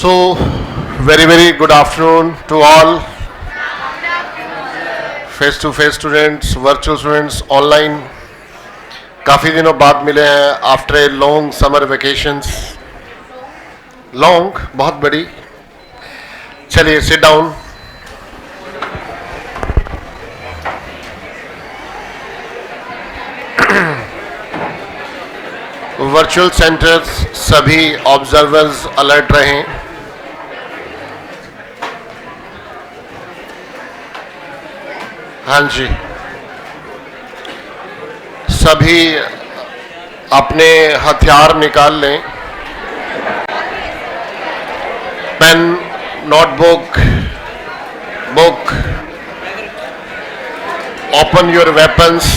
So, very good afternoon to all face-to-face students, virtual students, online. काफ़ी दिनों बाद मिले हैं after a long summer vacations. Long, बहुत बड़ी. चलिए सिट डाउन. वर्चुअल सेंटर्स सभी ऑब्जर्वर्स अलर्ट रहें. हाँ जी, सभी अपने हथियार निकाल लें. Pen, notebook, book. Open your weapons.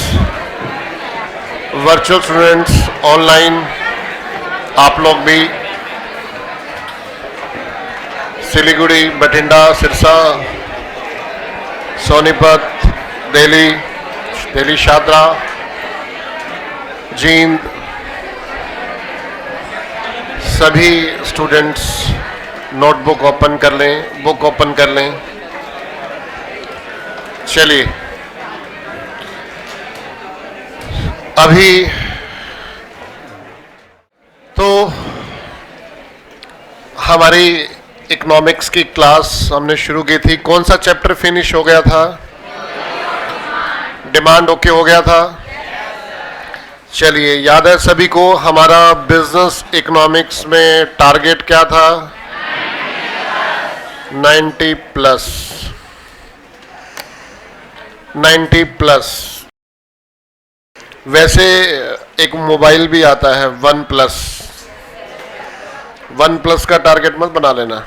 Virtual students online, आप लोग भी. सिलीगुड़ी, बठिंडा, सिरसा, सोनीपत, दिल्ली शादरा, जींद, सभी स्टूडेंट्स नोटबुक ओपन कर लें, बुक ओपन कर लें. चलिए, अभी तो हमारी इकोनॉमिक्स की क्लास हमने शुरू की थी. कौन सा चैप्टर फिनिश हो गया था? डिमांड ओके हो गया था. चलिए, याद है सभी को हमारा बिजनेस इकोनॉमिक्स में टारगेट क्या था? 90 प्लस. 90 प्लस. वैसे एक मोबाइल भी आता है 1 प्लस. 1 प्लस का टारगेट मत बना लेना.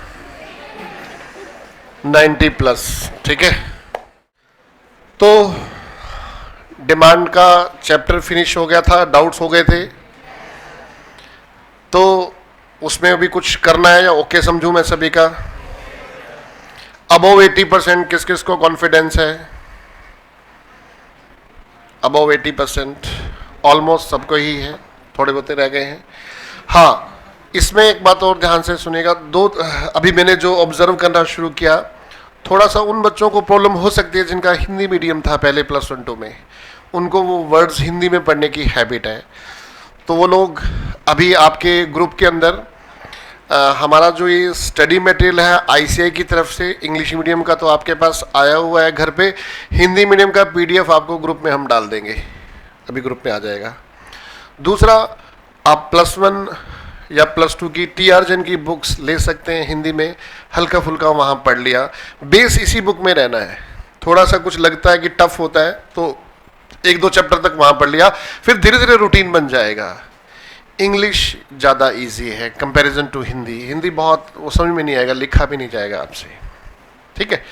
90 प्लस, ठीक है. तो डिमांड का चैप्टर फिनिश हो गया था. डाउट्स हो गए थे, तो उसमें अभी कुछ करना है या ओके समझूं मैं सभी का? अबव 80% किस किस को कॉन्फिडेंस है? अबव 80%. ऑलमोस्ट सबको ही है, थोड़े बहुत रह गए हैं. हाँ, इसमें एक बात और ध्यान से सुनिएगा. अभी मैंने जो ऑब्जर्व करना शुरू किया, थोड़ा सा उन बच्चों को प्रॉब्लम हो सकती है जिनका हिंदी मीडियम था पहले +1-2 में. उनको वो वर्ड्स हिंदी में पढ़ने की हैबिट है. तो वो लोग अभी आपके ग्रुप के अंदर हमारा जो ये स्टडी मटेरियल है ICI की तरफ से, इंग्लिश मीडियम का तो आपके पास आया हुआ है घर पे. हिंदी मीडियम का PDF आपको ग्रुप में हम डाल देंगे, अभी ग्रुप में आ जाएगा. दूसरा, आप +1 या +2 की TR जैन की बुक्स ले सकते हैं हिंदी में. हल्का फुल्का वहाँ पढ़ लिया. बेस इसी बुक में रहना है. थोड़ा सा कुछ लगता है कि टफ होता है तो 1-2 चैप्टर तक वहाँ पढ़ लिया, फिर धीरे धीरे रूटीन बन जाएगा. इंग्लिश ज़्यादा इजी है कंपैरिजन टू हिंदी. हिंदी बहुत वो समझ में नहीं आएगा, लिखा भी नहीं जाएगा आपसे, ठीक है.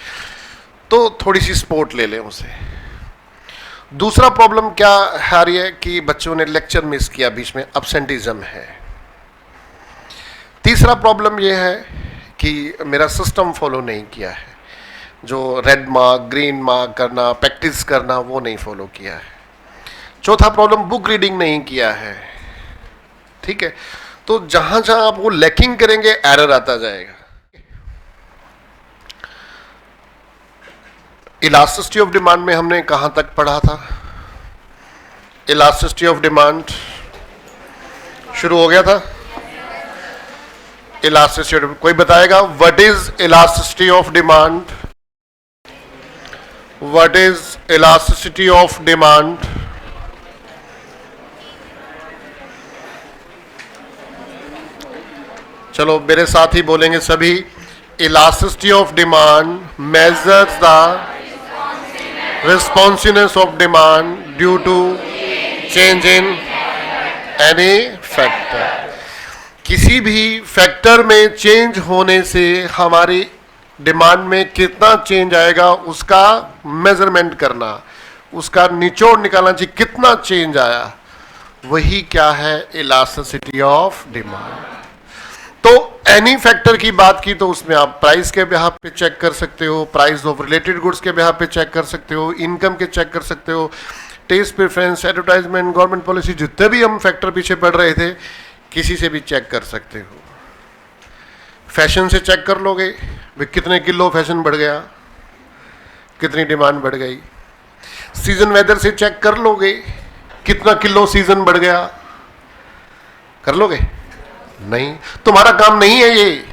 तो थोड़ी सी सपोर्ट ले लें उसे. दूसरा प्रॉब्लम क्या आ रही है कि बच्चों ने लेक्चर मिस किया, बीच में अब्सेंटिज्म है. तीसरा प्रॉब्लम यह है कि मेरा सिस्टम फॉलो नहीं किया है. जो रेड मार्क, ग्रीन मार्क करना, प्रैक्टिस करना, वो नहीं फॉलो किया है. चौथा प्रॉब्लम, बुक रीडिंग नहीं किया है, ठीक है. तो जहां जहां आप वो लैकिंग करेंगे एरर आता जाएगा. इलास्टिसिटी ऑफ डिमांड में हमने कहां तक पढ़ा था? इलास्टिसिटी ऑफ डिमांड शुरू हो गया था. इलास्टिसिटी, कोई बताएगा what is elasticity of demand? What is elasticity of demand? चलो मेरे साथ ही बोलेंगे सभी. Elasticity of demand measures the responsiveness of demand due to change in any factor. किसी भी फैक्टर में चेंज होने से हमारी डिमांड में कितना चेंज आएगा उसका मेजरमेंट करना, उसका निचोड़ निकालना चाहिए कितना चेंज आया. वही क्या है? Elasticity of demand. तो एनी फैक्टर की बात की तो उसमें आप प्राइस के बिहाफ पे चेक कर सकते हो, प्राइस ऑफ रिलेटेड गुड्स के बिहाफ पे चेक कर सकते हो, इनकम के चेक कर सकते हो, test preference, advertisement, government policy, जितने भी हम फैक्टर पीछे पढ़ रहे थे किसी से भी चेक कर सकते हो. फैशन से चेक कर लोगे वे कितने किलो फैशन बढ़ गया, कितनी डिमांड बढ़ गई। सीजन वेदर से चेक कर लोगे कितना किलो सीजन बढ़ गया, कर लोगे? नहीं, तुम्हारा काम नहीं है ये।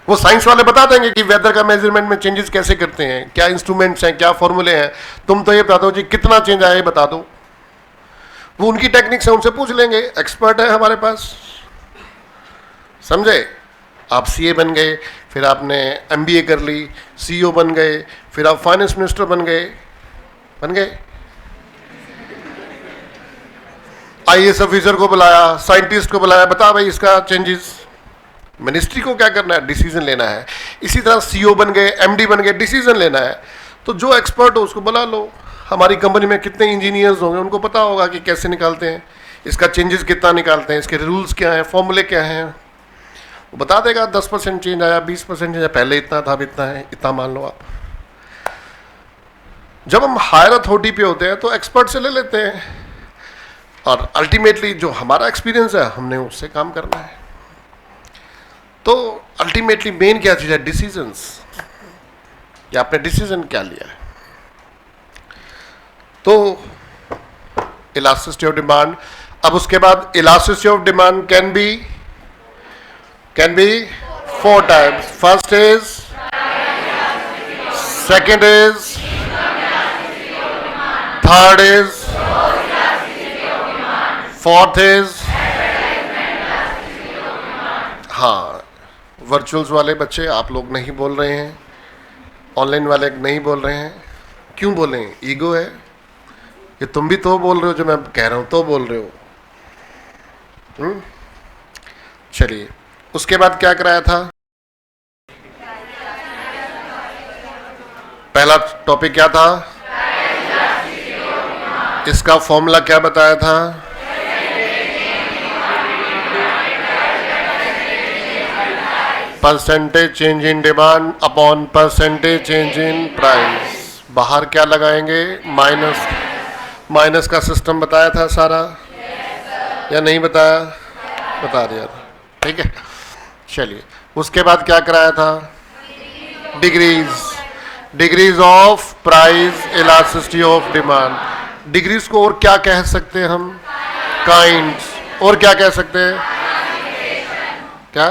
वो साइंस वाले बता देंगे कि वेदर का मेजरमेंट में चेंजेस कैसे करते हैं, क्या इंस्ट्रूमेंट्स हैं, क्या फॉर्मूले हैं। तुम तो ये बता दो जी कितना चेंज आया, ये बता दो। वो उनकी टेक्निक से उनसे पूछ लेंगे, एक्सपर्ट है हमारे पास, समझे? आप सीए बन गए, फिर आपने एमबीए कर ली, सीईओ बन गए, फिर आप फाइनेंस मिनिस्टर बन गए, आईएएस ऑफिसर को बुलाया, साइंटिस्ट को बुलाया, बता भाई इसका चेंजेस। मिनिस्ट्री को क्या करना है? डिसीजन लेना है। इसी तरह सीईओ बन गए, एमडी बन गए, डिसीजन लेना है। तो जो एक्सपर्ट हो उसको बुला लो। हमारी कंपनी में कितने इंजीनियर्स होंगे, उनको पता होगा कि कैसे निकालते हैं, इसका चेंजेस कितना निकालते हैं, इसके रूल्स क्या हैं, फॉर्मूले क्या हैं। वो बता देगा 10% चेंज आया, 20% चेंज, पहले इतना था, अब इतना है, इतना मान लो आप। जब हम हायर अथॉरिटी पे होते हैं तो एक्सपर्ट से ले लेते हैं, और अल्टीमेटली जो हमारा एक्सपीरियंस है हमने उससे काम करना है। तो अल्टीमेटली मेन क्या चीज़ है? डिसीजंस, कि आपने डिसीजन क्या लिया है। तो इलास्टिसिटी ऑफ डिमांड। अब उसके बाद elasticity of demand can be 4 types. First is, second is, third is, fourth is. हाँ, वर्चुअल्स वाले बच्चे आप लोग नहीं बोल रहे हैं, ऑनलाइन वाले नहीं बोल रहे हैं। क्यों बोले? ईगो है कि तुम भी तो बोल रहे हो, जो मैं कह रहा हूं तो बोल रहे हो। चलिए, उसके बाद क्या कराया था? पहला टॉपिक क्या था? इसका फॉर्मूला क्या बताया था? Percentage change in demand upon percentage change in price. बाहर क्या लगाएंगे? माइनस का सिस्टम बताया था सारा, या नहीं बताया? बता दिया था, ठीक है। चलिए, उसके बाद क्या कराया था? Degrees of price elasticity of demand. Degrees को और क्या कह सकते हैं हम? काइंड्स। और क्या कह सकते हैं? क्या?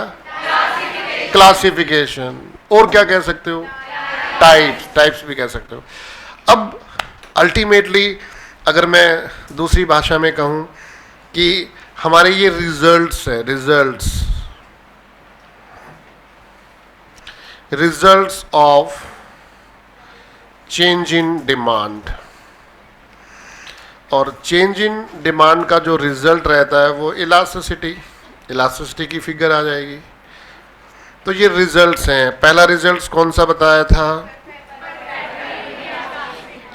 क्लासिफिकेशन। और क्या कह सकते हो? टाइप्स भी कह सकते हो। अब अल्टीमेटली अगर मैं दूसरी भाषा में कहूं कि हमारे ये रिजल्ट्स है, results of change in demand. और चेंज इन डिमांड का जो रिजल्ट रहता है वो इलास्टिसिटी की फिगर आ जाएगी। तो ये रिजल्ट्स हैं। पहला रिजल्ट कौन सा बताया था?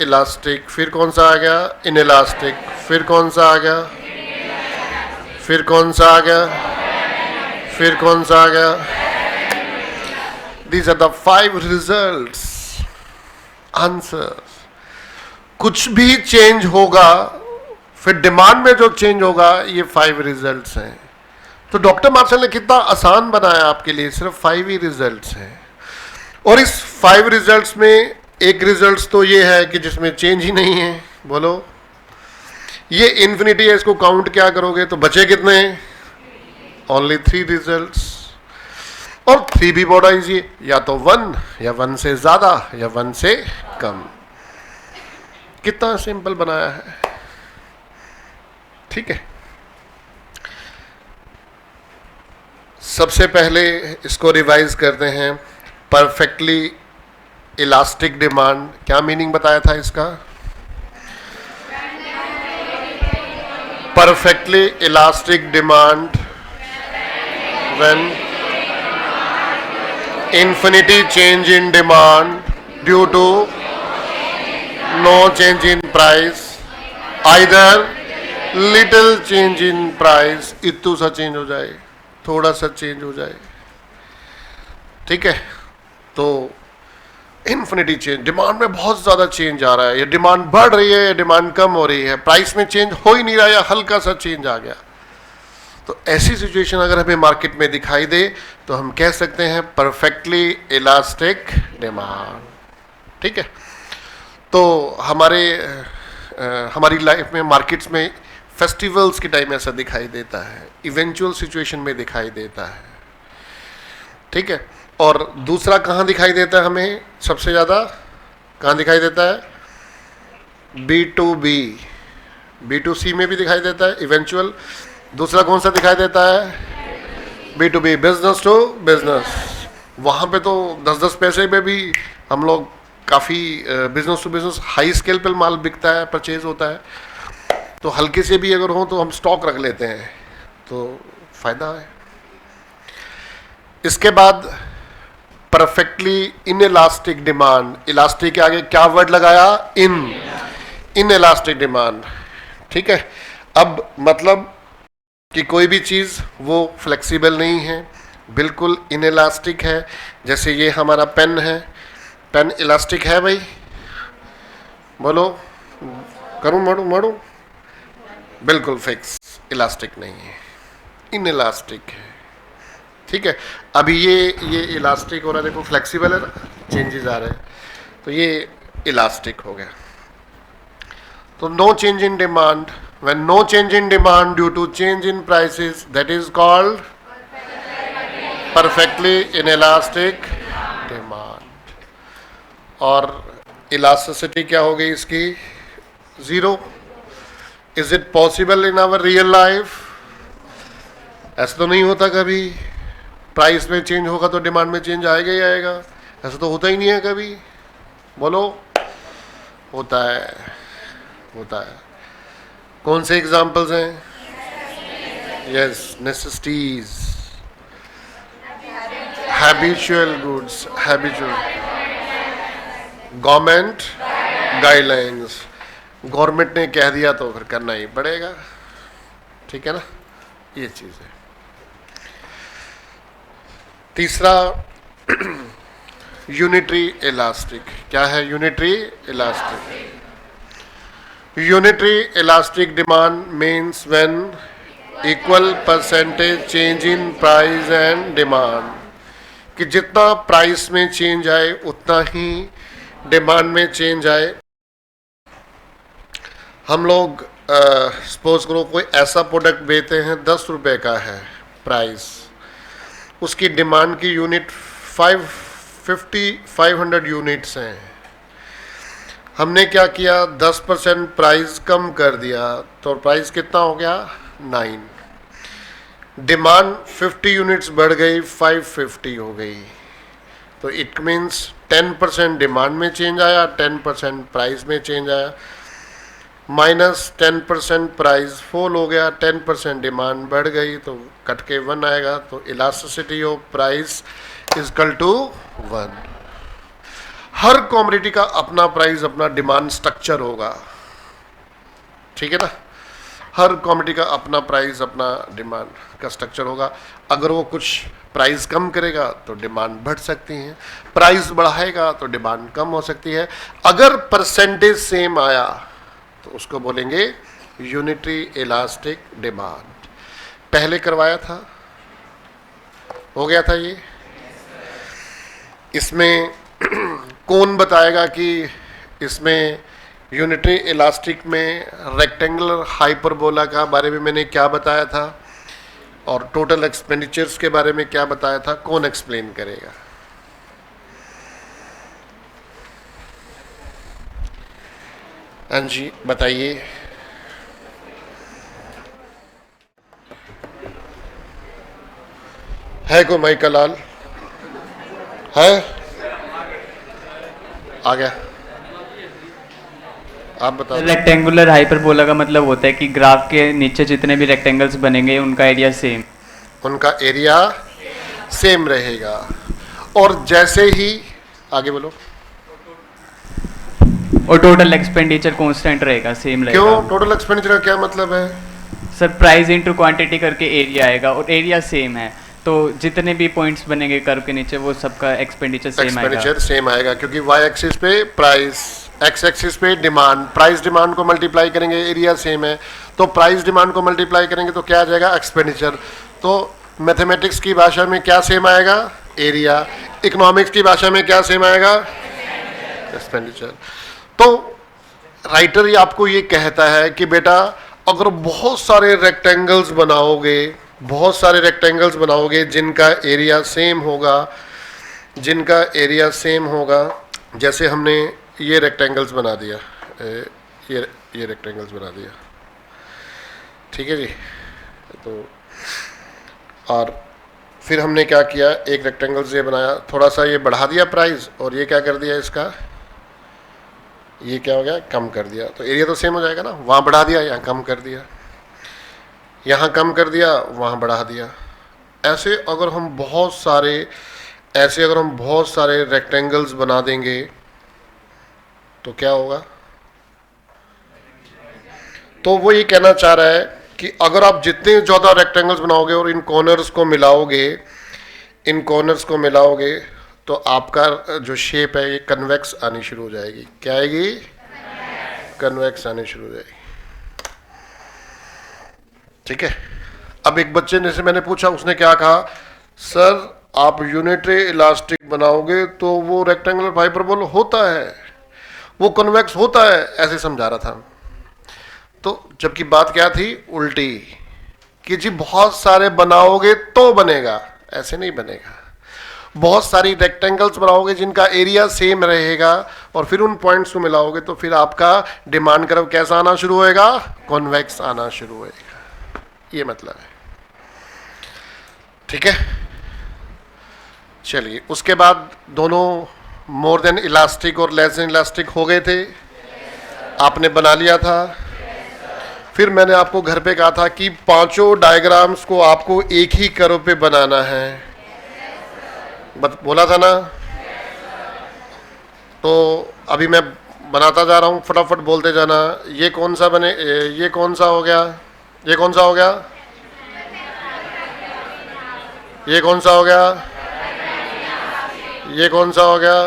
इलास्टिक। फिर कौन सा आ गया? इनइलास्टिक। फिर कौन सा आ गया? फिर कौन सा आ गया? फिर कौन सा आ गया? These are the 5 results, answers. कुछ भी चेंज होगा, फिर डिमांड में जो चेंज होगा, ये 5 रिजल्ट्स हैं। तो डॉक्टर मार्शल ने कितना आसान बनाया आपके लिए, सिर्फ 5 ही रिजल्ट्स हैं। और इस 5 रिजल्ट्स में एक रिजल्ट्स तो ये है कि जिसमें चेंज ही नहीं है। बोलो, ये इन्फिनिटी है, इसको काउंट क्या करोगे तो बचे कितने? Only 3 results. और 3 भी बड़ा इजी, या तो 1, या 1 से ज्यादा, या 1 से कम। कितना सिंपल बनाया है, ठीक है। सबसे पहले इसको रिवाइज करते हैं। परफेक्टली इलास्टिक डिमांड, क्या मीनिंग बताया था इसका? Perfectly elastic demand when infinity change in demand due to no change in price, either little change in price, इतू सा चेंज हो जाए, थोड़ा सा चेंज हो जाए, ठीक है। तो इन्फिनिटी चेंज, डिमांड में बहुत ज़्यादा चेंज आ रहा है, ये डिमांड बढ़ रही है, ये डिमांड कम हो रही है, प्राइस में चेंज हो ही नहीं रहा, या हल्का सा चेंज आ गया, तो ऐसी सिचुएशन अगर हमें मार्केट में दिखाई दे तो हम कह सकते हैं परफेक्टली इलास्टिक डिमांड। ठीक है, तो हमारी लाइफ में मार्केट्स में फेस्टिवल्स के टाइम ऐसा दिखाई देता है, इवेंचुअल सिचुएशन में दिखाई देता है। ठीक है, और दूसरा कहाँ दिखाई देता है हमें सबसे ज़्यादा, कहाँ दिखाई देता है? B2B, B2C में भी दिखाई देता है इवेंचुअल। दूसरा कौन सा दिखाई देता है? B2B, business to business. वहाँ पे तो 10-10 पैसे में भी हम लोग काफ़ी business to business high scale पर माल बिकता है, परचेज होता है। तो हल्के से भी अगर हो तो हम स्टॉक रख लेते हैं, तो फायदा है। इसके बाद परफेक्टली इनइलास्टिक डिमांड। इलास्टिक के आगे क्या वर्ड लगाया? Inelastic demand. ठीक है, अब मतलब कि कोई भी चीज़ वो फ्लेक्सिबल नहीं है, बिल्कुल इनइलास्टिक है। जैसे ये हमारा पेन है, पेन इलास्टिक है भाई? बोलो, करूं मोड़ू? बिल्कुल फिक्स, इलास्टिक नहीं है, इनइलास्टिक है। ठीक है, अभी ये इलास्टिक हो रहा है, देखो फ्लेक्सिबल है ना, चेंजेस आ रहे हैं, तो ये इलास्टिक हो गया। तो no change in demand, when no change in demand due to change in prices, that is called perfectly inelastic demand. और इलास्टिसिटी क्या हो गई इसकी? 0। Is it possible in our real life? ऐसा तो नहीं होता कभी। प्राइस में चेंज होगा तो डिमांड में चेंज आएगा ही आएगा, ऐसा तो होता ही नहीं है कभी। बोलो, होता है, होता है। कौन से एग्जाम्पल्स हैं? Yes, necessities, habitual goods, habitual, government guidelines. Government ने कह दिया तो फिर करना ही पड़ेगा। ठीक है ना, ये चीज़ है। तीसरा यूनिटरी इलास्टिक। क्या है unitary elastic? Unitary elastic demand means when equal percentage change in price and demand, कि जितना प्राइस में चेंज आए उतना ही डिमांड में चेंज आए। हम लोग सपोज करो कोई ऐसा प्रोडक्ट बेचते हैं 10 रुपए का है प्राइस, उसकी डिमांड की यूनिट 500 यूनिट्स हैं। हमने क्या किया, 10% प्राइस कम कर दिया, तो प्राइस कितना हो गया? 9। डिमांड 50 यूनिट्स बढ़ गई, 550 हो गई। तो इट मीन्स 10% डिमांड में चेंज आया, 10% प्राइस में चेंज आया। माइनस 10% प्राइस फॉल हो गया, 10% डिमांड बढ़ गई, तो कट के 1 आएगा। तो elasticity of price is equal to 1। हर कॉमोडिटी का अपना प्राइस, अपना डिमांड स्ट्रक्चर होगा। ठीक है ना, हर कॉमोडिटी का अपना प्राइस, अपना डिमांड का स्ट्रक्चर होगा। अगर वो कुछ प्राइस कम करेगा तो डिमांड बढ़ सकती है, प्राइस बढ़ाएगा तो डिमांड कम हो सकती है। अगर परसेंटेज सेम आया तो उसको बोलेंगे यूनिटरी इलास्टिक डिमांड। पहले करवाया था, हो गया था ये। इसमें कौन बताएगा कि इसमें यूनिटरी इलास्टिक में रेक्टेंगुलर हाइपरबोला का बारे में मैंने क्या बताया था और टोटल एक्सपेंडिचर्स के बारे में क्या बताया था? कौन एक्सप्लेन करेगा? हाँ जी, बताइए। है को माइका लाल? है? आ गया, आप बताओ। रेक्टेंगुलर हाइपरबोला का मतलब होता है कि ग्राफ के नीचे जितने भी रेक्टेंगल्स बनेंगे उनका एरिया सेम, उनका एरिया सेम रहेगा। और जैसे ही आगे बोलो, और टोटल एक्सपेंडिचर कांस्टेंट रहेगा, सेम रहेगा। क्यों? टोटल एक्सपेंडिचर का क्या मतलब है? सर प्राइस इनटू क्वांटिटी करके एरिया आएगा और एरिया सेम है, तो जितने भी पॉइंट्स बनेंगे कर्व के नीचे वो सबका एक्सपेंडिचर सेम आएगा। एक्सपेंडिचर सेम आएगा क्योंकि वाई एक्सिस पे प्राइस, एक्स एक्सिस पे डिमांड, प्राइस डिमांड को मल्टीप्लाई करेंगे, एरिया सेम है, तो प्राइस डिमांड को मल्टीप्लाई करेंगे तो क्या आ जाएगा, एक्सपेंडिचर। तो मैथमेटिक्स की भाषा में क्या सेम आएगा, एरिया। इकोनॉमिक्स की भाषा में क्या सेम आएगा, एक्सपेंडिचर। तो राइटर आपको ये कहता है कि बेटा अगर बहुत सारे रेक्टेंगल्स बनाओगे, बहुत सारे रेक्टेंगल्स बनाओगे जिनका एरिया सेम होगा, जिनका एरिया सेम होगा, जैसे हमने ये रेक्टेंगल्स बना दिया, ये रेक्टेंगल्स बना दिया, ठीक है जी। तो और फिर हमने क्या किया, एक रेक्टेंगल्स ये बनाया, थोड़ा सा ये बढ़ा दिया प्राइस, और ये क्या कर दिया इसका, ये क्या हो गया, कम कर दिया। तो एरिया तो सेम हो जाएगा ना, वहाँ बढ़ा दिया, यहाँ कम कर दिया, यहाँ कम कर दिया, वहाँ बढ़ा दिया। ऐसे अगर हम बहुत सारे रेक्टेंगल्स बना देंगे तो क्या होगा। तो वो ये कहना चाह रहा है कि अगर आप जितने ज़्यादा रेक्टेंगल्स बनाओगे और इन कॉर्नर्स को मिलाओगे तो आपका जो शेप है ये कन्वेक्स आनी शुरू हो जाएगी। क्या आएगी, कन्वेक्स आनी शुरू हो जाएगी, ठीक है। अब एक बच्चे ने से मैंने पूछा, उसने क्या कहा, सर आप यूनिटरी इलास्टिक बनाओगे तो वो रेक्टेंगुलर हाइपरबोला होता है, वो कन्वेक्स होता है, ऐसे समझा रहा था। तो जबकि बात क्या थी, उल्टी, कि जी बहुत सारे बनाओगे तो बनेगा, ऐसे नहीं बनेगा। बहुत सारी रेक्टेंगल्स बनाओगे जिनका एरिया सेम रहेगा और फिर उन पॉइंट्स को मिलाओगे तो फिर आपका डिमांड कर्व कैसा आना शुरू होएगा, कॉन्वेक्स आना शुरू होएगा। ये मतलब है, ठीक है। चलिए, उसके बाद दोनों मोर देन इलास्टिक और लेस देन इलास्टिक हो गए थे, आपने बना लिया था। फिर मैंने आपको घर पे कहा था कि पांचों डायग्राम्स को आपको एक ही कर्व पे बनाना है, बोला था ना। तो अभी मैं बनाता जा रहा हूँ, फटाफट बोलते जाना। ये कौन सा बने, ये कौन सा हो गया, ये कौन सा हो गया, ये कौन सा हो गया, ये कौन सा हो गया,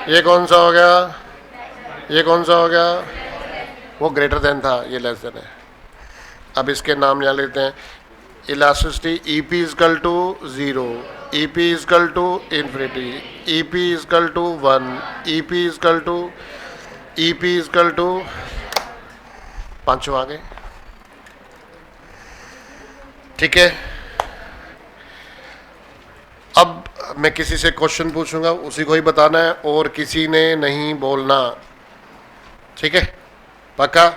ये कौन सा हो गया, ये कौन सा हो गया, वो ग्रेटर देन था, ये लेस देन है। अब इसके नाम यहाँ लेते हैं। Elasticity EP equal to 0, EP equal to infinity, EP equal to 1, EP equal to, EP equal to, पांचों आ गए, ठीक है। अब मैं किसी से क्वेश्चन पूछूंगा, उसी को ही बताना है और किसी ने नहीं बोलना, ठीक है, पक्का।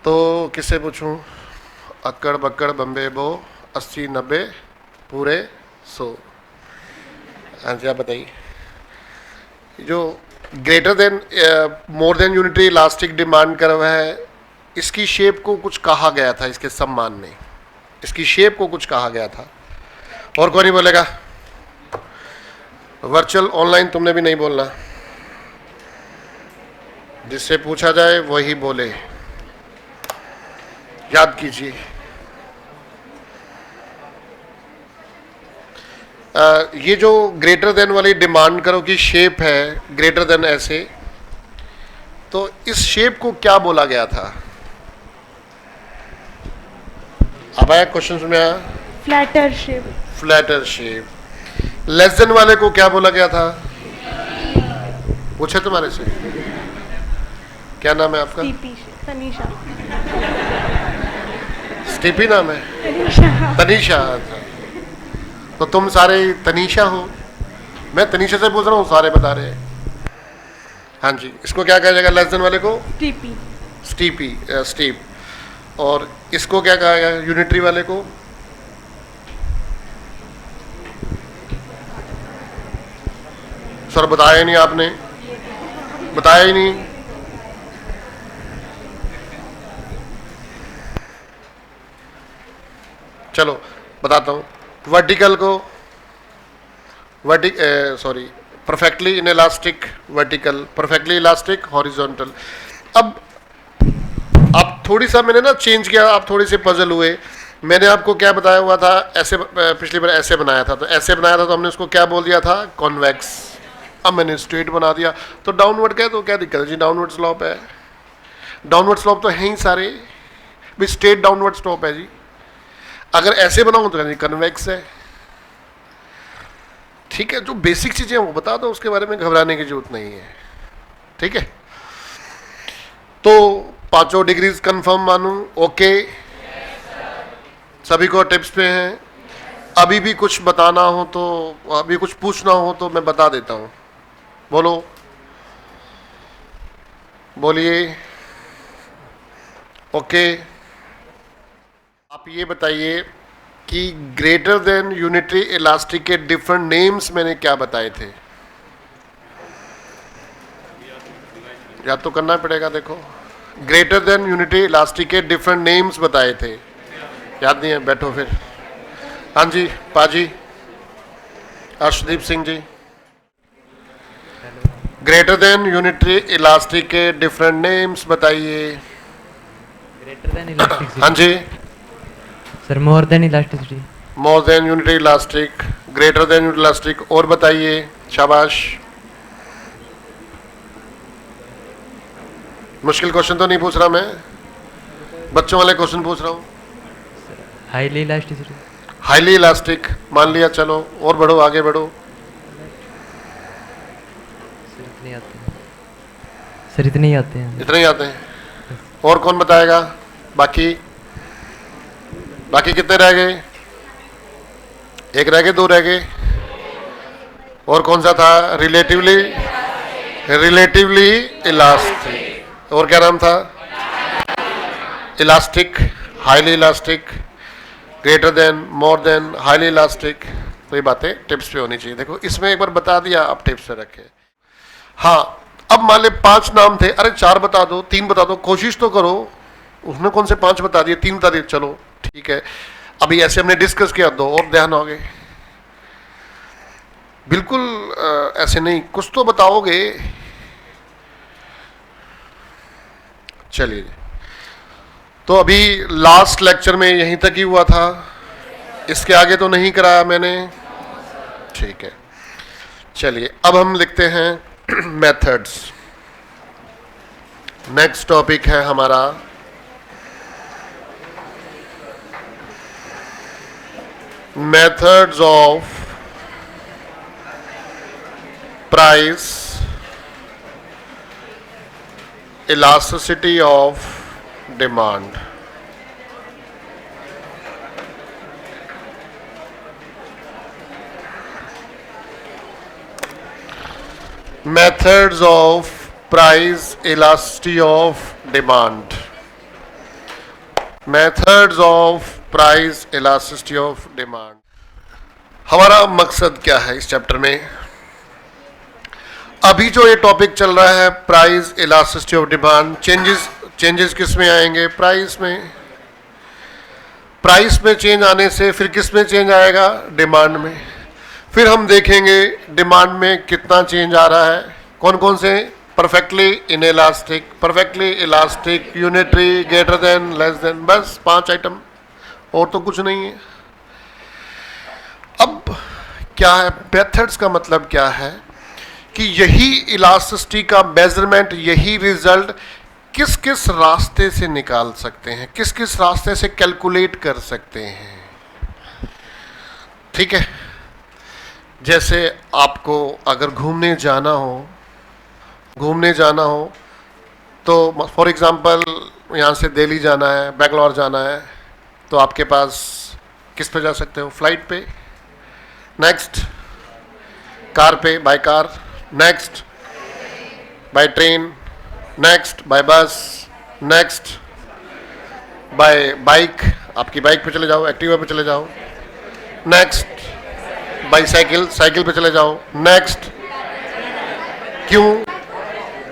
तो किससे पूछूं, अक्कड़ बक्कड़ बम्बे बो 80 90 पूरे 100। हाँ जी, आप बताइए। जो ग्रेटर देन मोर than unitary elastic demand curve है, इसकी शेप को कुछ कहा गया था, इसके सम्मान में इसकी शेप को कुछ कहा गया था। और कौन नहीं बोलेगा, वर्चुअल ऑनलाइन तुमने भी नहीं बोलना, जिससे पूछा जाए वही बोले, याद कीजिए। ये जो ग्रेटर देन वाली डिमांड करो की शेप है, ग्रेटर देन ऐसे, तो इस शेप को क्या बोला गया था। अब आया क्वेश्चन में आया, flatter shape. Flatter shape. Less than वाले को क्या बोला गया था, पूछे तुम्हारे से, क्या नाम है आपका, तनीषा। स्टीपी नाम है, तनीषा। अच्छा, तो तुम सारे तनीषा हो, मैं तनीषा से पूछ रहा हूँ, सारे बता रहे हैं। हाँ जी, इसको क्या कहा जाएगा, लेस देन वाले को स्टीपी, स्टीपी, स्टीप। और इसको क्या कहा जाएगा, यूनिटरी वाले को सर बताया ही नहीं आपने, बताया ही नहीं। चलो बताता हूँ, वर्टिकल को perfectly inelastic vertical, perfectly elastic horizontal. अब आप थोड़ी सा मैंने ना चेंज किया, आप थोड़े से पजल हुए। मैंने आपको क्या बताया हुआ था, ऐसे पिछली बार ऐसे बनाया था, तो ऐसे बनाया था तो हमने उसको क्या बोल दिया था, कॉन्वेक्स। अब मैंने स्ट्रेट बना दिया, तो डाउनवर्ड क्या है, तो क्या दिक्कत है जी, डाउनवर्ड स्लॉप है। डाउनवर्ड स्लोप तो हैं ही सारे भी, स्ट्रेट डाउनवर्ड स्लोप है जी। अगर ऐसे बनाऊं तो जी कन्वेक्स है। ठीक है, जो बेसिक चीजें वो बता दो, उसके बारे में घबराने की जरूरत नहीं है। ठीक है, तो पांचों डिग्रीज कंफर्म मानूं? ओके, सभी को टिप्स पे हैं। अभी भी कुछ बताना हो तो, अभी कुछ पूछना हो तो मैं बता देता हूं। बोलो, बोलिए। ओके, आप ये बताइए कि ग्रेटर देन यूनिटरी इलास्टिक के डिफरेंट नेम्स मैंने क्या बताए थे? याद तो करना पड़ेगा। देखो, ग्रेटर देन यूनिटरी इलास्टिक के डिफरेंट नेम्स बताए थे, याद नहीं है? बैठो फिर। हाँ जी, पाजी, Arshdeep Singh ji. Greater than unitary elastic के डिफरेंट नेम्स बताइए। Greater than elasticity. हाँ जी, sir more than elasticity. More than unitary elastic, greater than unitary elastic, और बताइए। शाबाश। मुश्किल क्वेश्चन तो नहीं पूछ रहा मैं, बच्चों वाले क्वेश्चन पूछ रहा हूँ। Highly elasticity. हाईली इलास्टिक मान लिया, चलो और बढ़ो, आगे बढ़ो। सर इतने आते हैं, सर इतने ही आते हैं। इतने ही आते हैं। और कौन बताएगा? बाकी बाकी कितने रह गए? एक रह गए, दो रह गए। और कौन सा था? Relatively, relatively elastic. और क्या नाम था? Elastic, highly elastic, greater then, more than, highly elastic. तो ये बातें टिप्स पे होनी चाहिए। देखो, इसमें एक बार बता दिया, अब टिप्स पे रखे। हाँ, अब मान ले 5 नाम थे, अरे 4 बता दो, 3 बता दो, कोशिश तो करो। उसने कौन से 5 बता दिए, 3 बता दिए, चलो ठीक है। अभी ऐसे हमने डिस्कस किया, 2 और ध्यान हो गए। बिल्कुल ऐसे नहीं, कुछ तो बताओगे। चलिए, तो अभी लास्ट लेक्चर में यहीं तक ही हुआ था, इसके आगे तो नहीं कराया मैंने। ठीक है, चलिए अब हम लिखते हैं मेथड्स। नेक्स्ट टॉपिक है हमारा methods of price elasticity of demand। Methods of price elasticity of demand। Methods of price elasticity of demand। हमारा मकसद क्या है इस चैप्टर में? अभी जो ये टॉपिक चल रहा है price elasticity of demand, changes किस में आएंगे? प्राइस में। प्राइस में चेंज आने से फिर किस में चेंज आएगा? डिमांड में। फिर हम देखेंगे डिमांड में कितना चेंज आ रहा है, कौन कौन से? Perfectly inelastic, perfectly elastic, unitary, greater than, less than, बस 5 आइटम, और तो कुछ नहीं है। अब क्या है मेथड्स का मतलब? क्या है कि यही इलास्टिसिटी का मेजरमेंट, यही रिजल्ट किस किस रास्ते से निकाल सकते हैं, किस किस रास्ते से कैलकुलेट कर सकते हैं। ठीक है, जैसे आपको अगर घूमने जाना हो तो फॉर एग्जांपल यहाँ से दिल्ली जाना है, बेंगलोर जाना है, तो आपके पास किस पे जा सकते हो? फ्लाइट पे। नेक्स्ट, कार पे, by car. Next, by train. Next, by bus. Next, by bike, आपकी बाइक पे चले जाओ, एक्टिवा पे चले जाओ। नेक्स्ट, बाय साइकिल, साइकिल पे चले जाओ। नेक्स्ट, क्यों?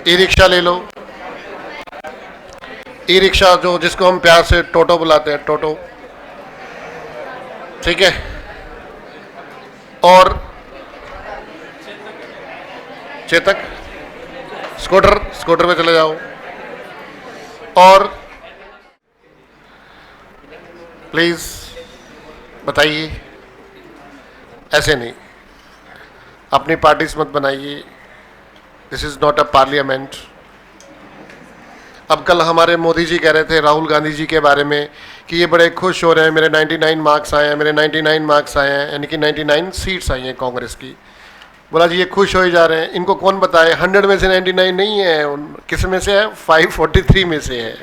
ई रिक्शा ले लो। ई रिक्शा जो जिसको हम प्यार से टोटो बुलाते हैं, टोटो। ठीक है, और चेतक, स्कूटर, स्कूटर पे चले जाओ। और प्लीज बताइए, ऐसे नहीं, अपनी पार्टीज मत बनाइए। This is not a parliament. अब कल हमारे मोदी जी कह रहे थे राहुल गांधी जी के बारे में कि ये बड़े खुश हो रहे हैं, मेरे 99 मार्क्स आए हैं, मेरे 99 मार्क्स आए हैं, यानी कि 99 सीट्स आई हैं कांग्रेस की। बोला जी ये खुश हो ही जा रहे हैं, इनको कौन बताए 100 में से 99 नहीं है, किस में से है, 543 में से है।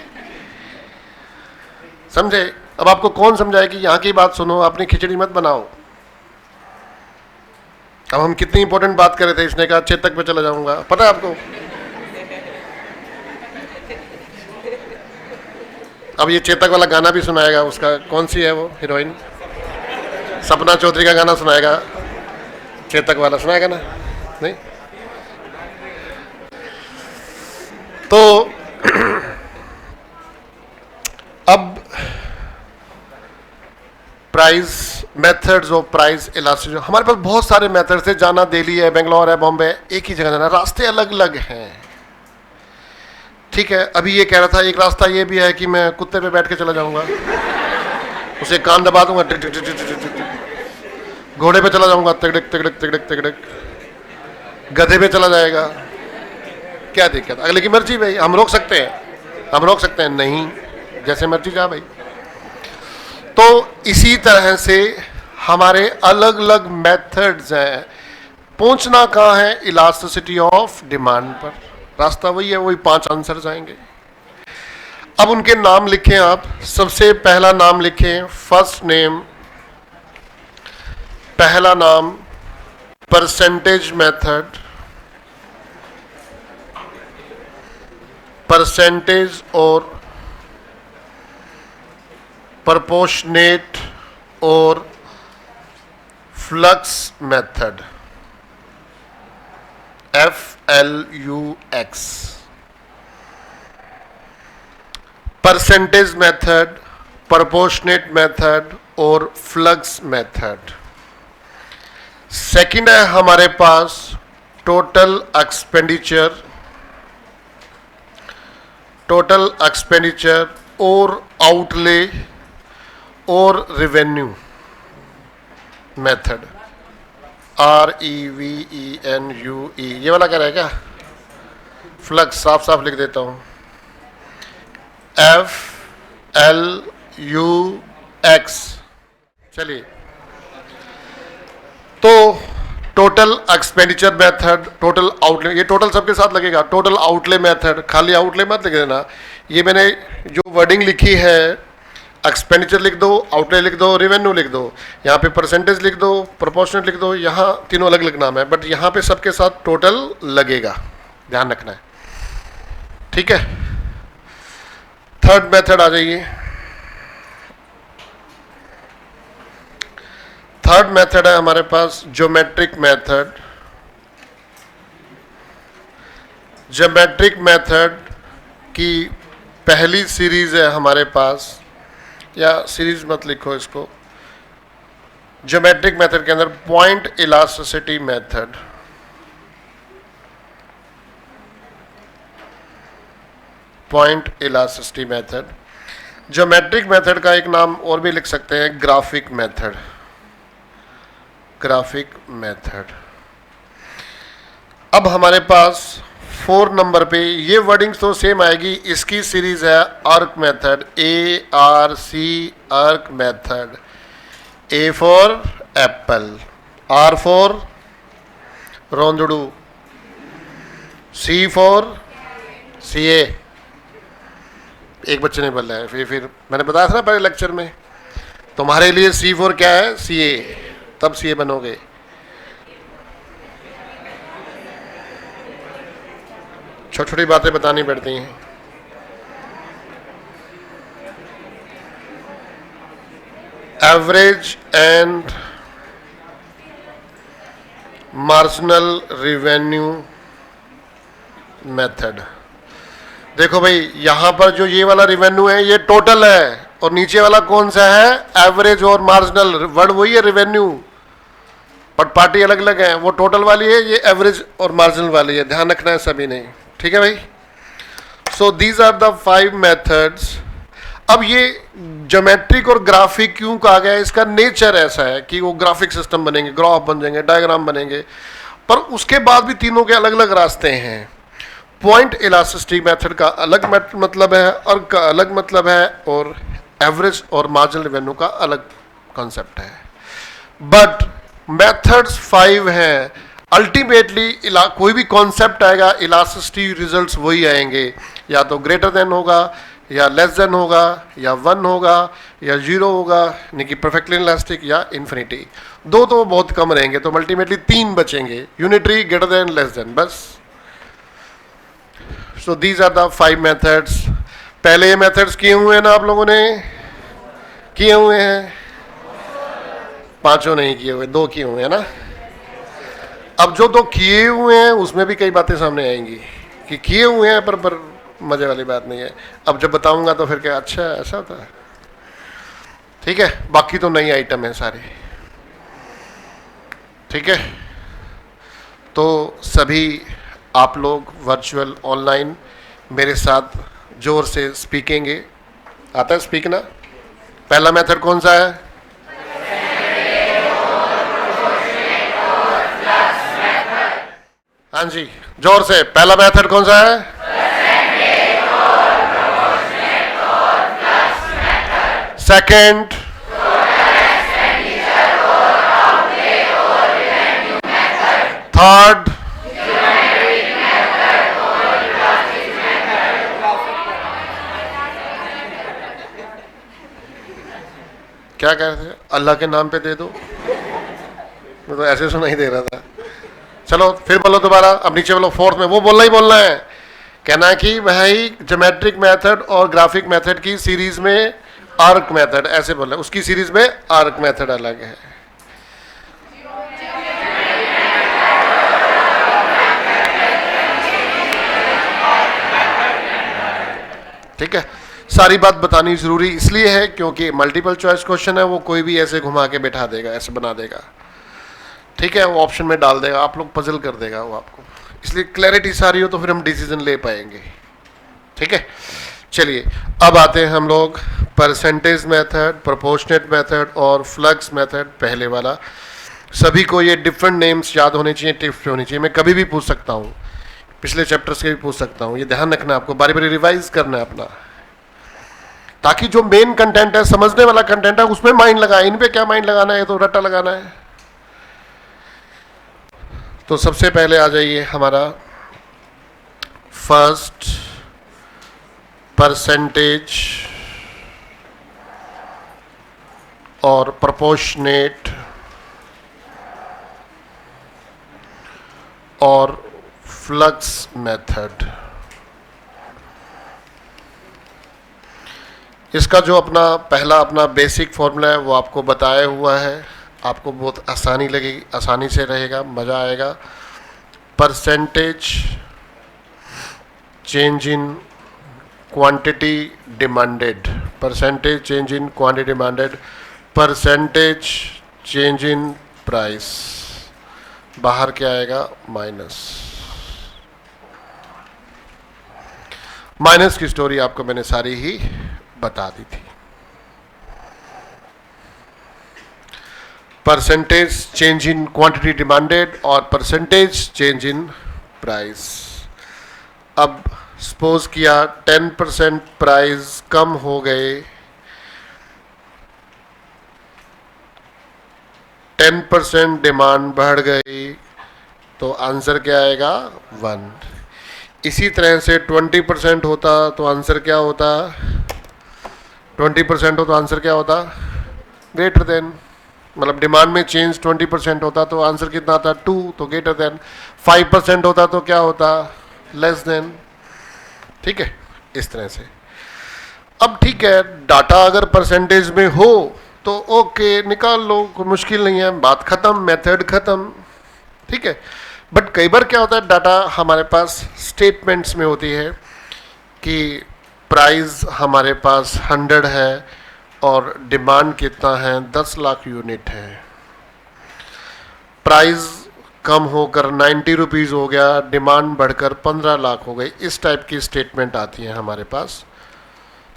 समझे? अब आपको कौन समझाए कि यहाँ की बात सुनो, अपनी खिचड़ी मत बनाओ। अब हम कितनी इंपॉर्टेंट बात कर रहे थे, इसने कहा चेतक पे चला जाऊंगा, पता है आपको? अब ये चेतक वाला गाना भी सुनाएगा, उसका कौन सी है वो हीरोइन, सपना चौधरी का गाना सुनाएगा, चेतक वाला सुनाएगा ना? नहीं तो अब price methods of price elasticity, हमारे पास बहुत सारे मेथड्स थे, जाना दिल्ली है, बेंगलोर है, बॉम्बे, एक ही जगह जाना, रास्ते अलग अलग हैं। ठीक है, अभी ये कह रहा था एक रास्ता ये भी है कि मैं कुत्ते पे बैठ के चला जाऊंगा, उसे कान दबा दूंगा, टिक टिक टिक टिक टिक टिक, घोड़े पे चला जाऊंगा, तिगड़क तिगड़क तिगड़क तिगड़क, गधे पे चला जाएगा, क्या दिक्कत? अगले की मर्जी भाई, हम रोक सकते हैं? हम रोक सकते हैं? नहीं, जैसे मर्जी जा भाई। तो इसी तरह से हमारे अलग अलग मेथड्स हैं। पहुंचना कहाँ है? इलास्टिसिटी ऑफ डिमांड पर। रास्ता वही है, वही 5 आंसर्स आएंगे। अब उनके नाम लिखें आप। सबसे पहला नाम लिखें, फर्स्ट नेम, पहला नाम परसेंटेज मेथड, परसेंटेज और proportionate और flux method, FLUX। Percentage method, proportionate method और फ्लक्स मेथड। सेकंड है हमारे पास टोटल एक्सपेंडिचर, टोटल एक्सपेंडिचर और आउटले और रेवेन्यू मेथड, REVENUE। ये वाला क्या रहेगा? फ्लक्स, साफ साफ लिख देता हूं, FLUX। चलिए, तो total expenditure method, total outlay, ये टोटल सबके साथ लगेगा। टोटल आउटले मेथड, खाली आउटले मत लिख देना, ये मैंने जो वर्डिंग लिखी है, एक्सपेंडिचर लिख दो, आउटले लिख दो, रेवेन्यू लिख दो, यहाँ पे परसेंटेज लिख दो, प्रोपोर्शनेट लिख दो, यहाँ तीनों अलग अलग नाम है, बट यहाँ पे सबके साथ टोटल लगेगा, ध्यान रखना है। ठीक है, थर्ड मेथड आ जाइए। थर्ड मेथड है हमारे पास ज्योमेट्रिक मेथड। ज्योमेट्रिक मेथड की पहली सीरीज है हमारे पास, या सीरीज मत लिखो इसको, ज्योमेट्रिक मेथड के अंदर point elasticity method, point elasticity method. Geometric method का एक नाम और भी लिख सकते हैं, ग्राफिक मेथड, ग्राफिक मेथड। अब हमारे पास 4 नंबर पे ये वर्डिंग तो सेम आएगी, इसकी सीरीज है arc method, ARC, arc method. A for apple, R for रोंदड़ू, C फॉर CA। एक बच्चे ने बोला है, फिर मैंने बताया था ना पहले लेक्चर में, तुम्हारे लिए C फॉर क्या है? CA, तब CA बनोगे। छोटी छोटी बातें बतानी पड़ती हैं। Average and marginal revenue method. देखो भाई, यहां पर जो ये वाला रेवेन्यू है ये टोटल है, और नीचे वाला कौन सा है? एवरेज और मार्जिनल। वर्ड वही है रेवेन्यू, बट पार्टी अलग अलग है। वो टोटल वाली है, ये एवरेज और मार्जिनल वाली है, ध्यान रखना है सभी ने। ठीक है भाई। So these are the 5 methods. अब ये ज्योमेट्रिक और ग्राफिक क्यों कहा गया है? इसका नेचर ऐसा है कि वो ग्राफिक सिस्टम बनेंगे, ग्राफ बन जाएंगे, डायग्राम बनेंगे, पर उसके बाद भी तीनों के अलग अलग रास्ते हैं। पॉइंट इलास्टिसिटी मेथड का अलग मतलब है और का अलग मतलब है, और एवरेज और मार्जिनल रेवेन्यू का अलग कॉन्सेप्ट है। बट मेथड्स 5 हैं। अल्टीमेटली कोई भी कॉन्सेप्ट आएगा, इलास्टिसिटी रिजल्ट्स वही आएंगे, या तो ग्रेटर देन होगा, या लेस देन होगा, या 1 होगा, या 0 होगा, यानी कि परफेक्टली इलास्टिक या इन्फिनिटी। दो तो बहुत कम रहेंगे, तो अल्टीमेटली 3 बचेंगे, unitary, greater than, less than, बस। So these are the 5 methods. पहले ये मेथड्स किए हुए हैं ना आप लोगों ने? किए हुए हैं? 5 नहीं किए हुए, 2 किए हुए हैं ना। अब जो 2 किए हुए हैं उसमें भी कई बातें सामने आएंगी कि किए हुए हैं, पर मजे वाली बात नहीं है। अब जब बताऊंगा तो फिर क्या, अच्छा ऐसा होता है, ठीक है। बाकी तो नई आइटम है सारे, ठीक है। तो सभी आप लोग वर्चुअल ऑनलाइन मेरे साथ जोर से स्पीकेंगे। आता है स्पीकना? पहला मेथड कौन सा है? हाँ जी, जोर से, पहला मेथड कौन सा है? सेकंड, थर्ड, क्या कह रहे थे? अल्लाह के नाम पे दे दो। मैं तो ऐसे सुनाई दे रहा था। चलो फिर बोलो दोबारा, अब नीचे बोलो, फोर्थ में वो बोलना ही बोलना है। कहना है कि भाई ज्योमेट्रिक मेथड और ग्राफिक मेथड की सीरीज में आर्क मेथड, ऐसे बोलना है, उसकी सीरीज में आर्क मेथड अलग है। ठीक है, सारी बात बतानी जरूरी इसलिए है क्योंकि मल्टीपल चॉइस क्वेश्चन है, वो कोई भी ऐसे घुमा के बैठा देगा, ऐसे बना देगा, ठीक है, वो ऑप्शन में डाल देगा, आप लोग पजल कर देगा वो आपको। इसलिए क्लैरिटी सारी हो तो फिर हम डिसीजन ले पाएंगे, ठीक है। चलिए अब आते हैं हम लोग परसेंटेज मेथड, प्रोपोर्शनेट मेथड और फ्लक्स मेथड। पहले वाला सभी को ये डिफरेंट नेम्स याद होने चाहिए, टिप्स होनी चाहिए। मैं कभी भी पूछ सकता हूँ, पिछले चैप्टर्स के भी पूछ सकता हूँ, ये ध्यान रखना, आपको बारी बारी रिवाइज करना है अपना, ताकि जो मेन कंटेंट है, समझने वाला कंटेंट है, उसमें माइंड लगाए। इन पे क्या माइंड लगाना है, तो रट्टा लगाना है। तो सबसे पहले आ जाइए हमारा फर्स्ट परसेंटेज और प्रोपोर्शनेट और फ्लक्स मेथड। इसका जो पहला बेसिक फॉर्मूला है वो आपको बताया हुआ है, आपको बहुत आसानी लगेगी, आसानी से रहेगा, मज़ा आएगा। Percentage change in quantity demanded, percentage change in quantity demanded, percentage change in price, बाहर क्या आएगा? माइनस। माइनस की स्टोरी आपको मैंने सारी ही बता दी थी। Percentage change in quantity demanded और परसेंटेज चेंज इन प्राइस। अब सपोज किया 10% प्राइस कम हो गए, 10% डिमांड बढ़ गई, तो आंसर क्या आएगा? 1। इसी तरह से 20% होता तो आंसर क्या होता? 20% हो तो आंसर क्या होता? ग्रेटर देन, मतलब डिमांड में चेंज 20% होता तो आंसर कितना आता? 2, तो ग्रेटर देन। 5% होता तो क्या होता? Less than. ठीक है, इस तरह से। अब ठीक है, डाटा अगर परसेंटेज में हो तो ओके, निकाल लो, कोई मुश्किल नहीं है, बात खत्म, मेथड खत्म, ठीक है। बट कई बार क्या होता है, डाटा हमारे पास स्टेटमेंट्स में होती है कि प्राइस हमारे पास 100 है और डिमांड कितना है? 10 लाख यूनिट है। प्राइस कम होकर 90 रुपीज़ हो गया, डिमांड बढ़कर 15 लाख हो गई। इस टाइप की स्टेटमेंट आती है हमारे पास,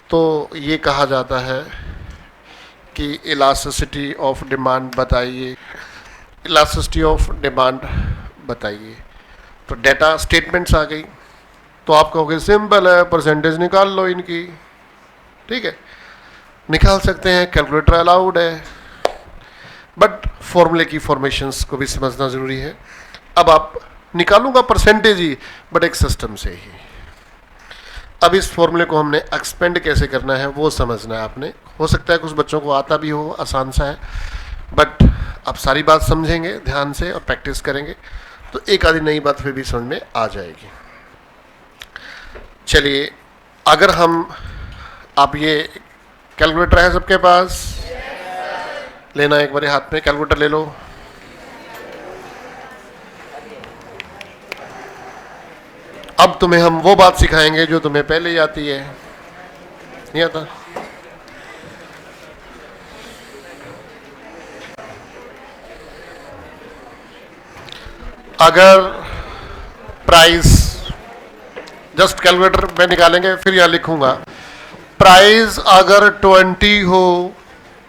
तो ये कहा जाता है कि इलास्टिसिटी ऑफ डिमांड बताइए, इलास्टिसिटी ऑफ डिमांड बताइए। तो डेटा स्टेटमेंट्स आ गई, तो आप कहोगे सिंपल है, परसेंटेज निकाल लो इनकी, ठीक है, निकाल सकते हैं, कैलकुलेटर अलाउड है, बट फॉर्मूले की फॉर्मेशंस को भी समझना जरूरी है। अब आप निकालूंगा परसेंटेज ही, बट एक सिस्टम से ही। अब इस फॉर्मूले को हमने एक्सपेंड कैसे करना है वो समझना है आपने। हो सकता है कुछ बच्चों को आता भी हो, आसान सा है, बट आप सारी बात समझेंगे ध्यान से और प्रैक्टिस करेंगे तो एक आधी नई बात फिर भी समझ में आ जाएगी। चलिए, अगर हम, आप ये कैलकुलेटर है सबके पास? लेना एक बार हाथ में, कैलकुलेटर ले लो। अब तुम्हें हम वो बात सिखाएंगे जो तुम्हें पहले ही आती है, नहीं आता? अगर प्राइस, जस्ट कैलकुलेटर में निकालेंगे, फिर यहां लिखूंगा प्राइस अगर 20 हो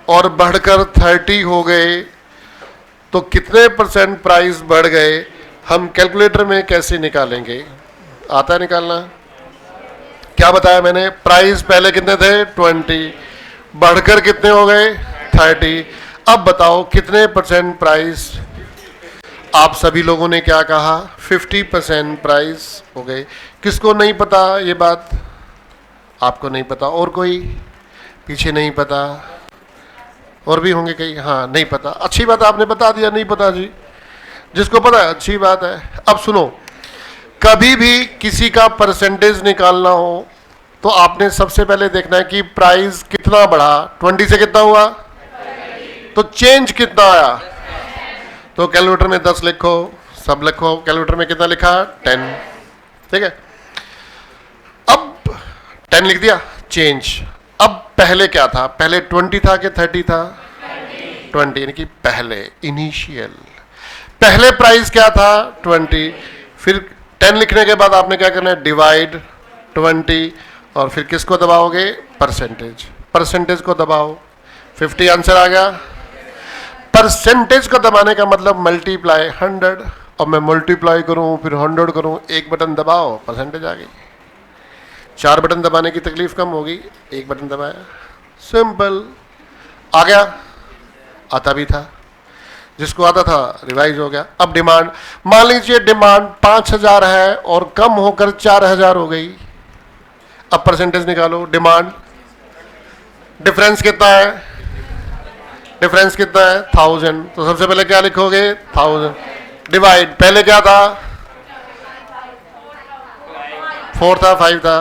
और बढ़कर 30 हो गए तो कितने % प्राइस बढ़ गए, हम कैलकुलेटर में कैसे निकालेंगे? आता है निकालना? क्या बताया मैंने? प्राइस पहले कितने थे? 20, बढ़कर कितने हो गए? 30। अब बताओ कितने % प्राइस? आप सभी लोगों ने क्या कहा? 50% प्राइस हो गए। किसको नहीं पता ये बात? आपको नहीं पता, और कोई पीछे नहीं पता? और भी होंगे कई, हाँ नहीं पता, अच्छी बात आपने बता दिया, नहीं पता जी, जिसको पता है अच्छी बात है। अब सुनो, कभी भी किसी का परसेंटेज निकालना हो तो आपने सबसे पहले देखना है कि प्राइस कितना बढ़ा, 20 से कितना हुआ, तो चेंज कितना आया। तो कैलकुलेटर में 10 लिखो, सब लिखो, कैलकुलेटर में कितना लिखा? 10, ठीक है। अब 10 लिख दिया, चेंज। अब पहले क्या था? पहले 20 था कि 30 था? 20, यानी कि पहले, इनिशियल। पहले प्राइस क्या था? 20। फिर 10 लिखने के बाद आपने क्या करना है? डिवाइड 20, और फिर किसको दबाओगे? परसेंटेज। परसेंटेज को दबाओ, 50 आंसर आ गया। परसेंटेज को दबाने का मतलब मल्टीप्लाई 100, और मैं मल्टीप्लाई करूं फिर 100 करूं, एक बटन दबाओ, परसेंटेज आ गई। 4 बटन दबाने की तकलीफ कम होगी, एक बटन दबाया, सिंपल, आ गया। आता भी था, जिसको आता था रिवाइज हो गया। अब डिमांड, मान लीजिए डिमांड 5000 है और कम होकर 4000 हो गई। अब परसेंटेज निकालो, डिमांड, डिफरेंस कितना है? डिफरेंस कितना है? 1000। तो सबसे पहले क्या लिखोगे? 1000 डिवाइड, पहले क्या था? 4 था, 5 था,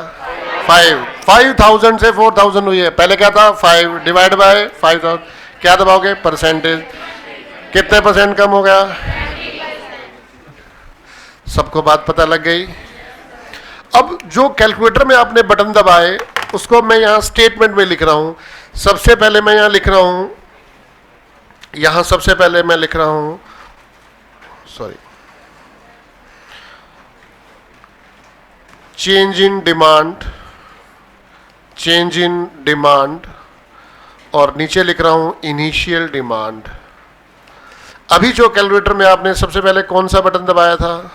5000 से 4000 हुई है, पहले क्या था? 5 डिवाइड बाय 5000, क्या दबाओगे? परसेंटेज। कितने % कम हो गया? सबको बात पता लग गई। अब जो कैलकुलेटर में आपने बटन दबाए उसको मैं यहां स्टेटमेंट में लिख रहा हूं। सबसे पहले मैं यहां लिख रहा हूं, यहां सबसे पहले मैं लिख रहा हूं, sorry, change in demand, change in demand, और नीचे लिख रहा हूं इनिशियल डिमांड। अभी जो कैलकुलेटर में आपने सबसे पहले कौन सा बटन दबाया था?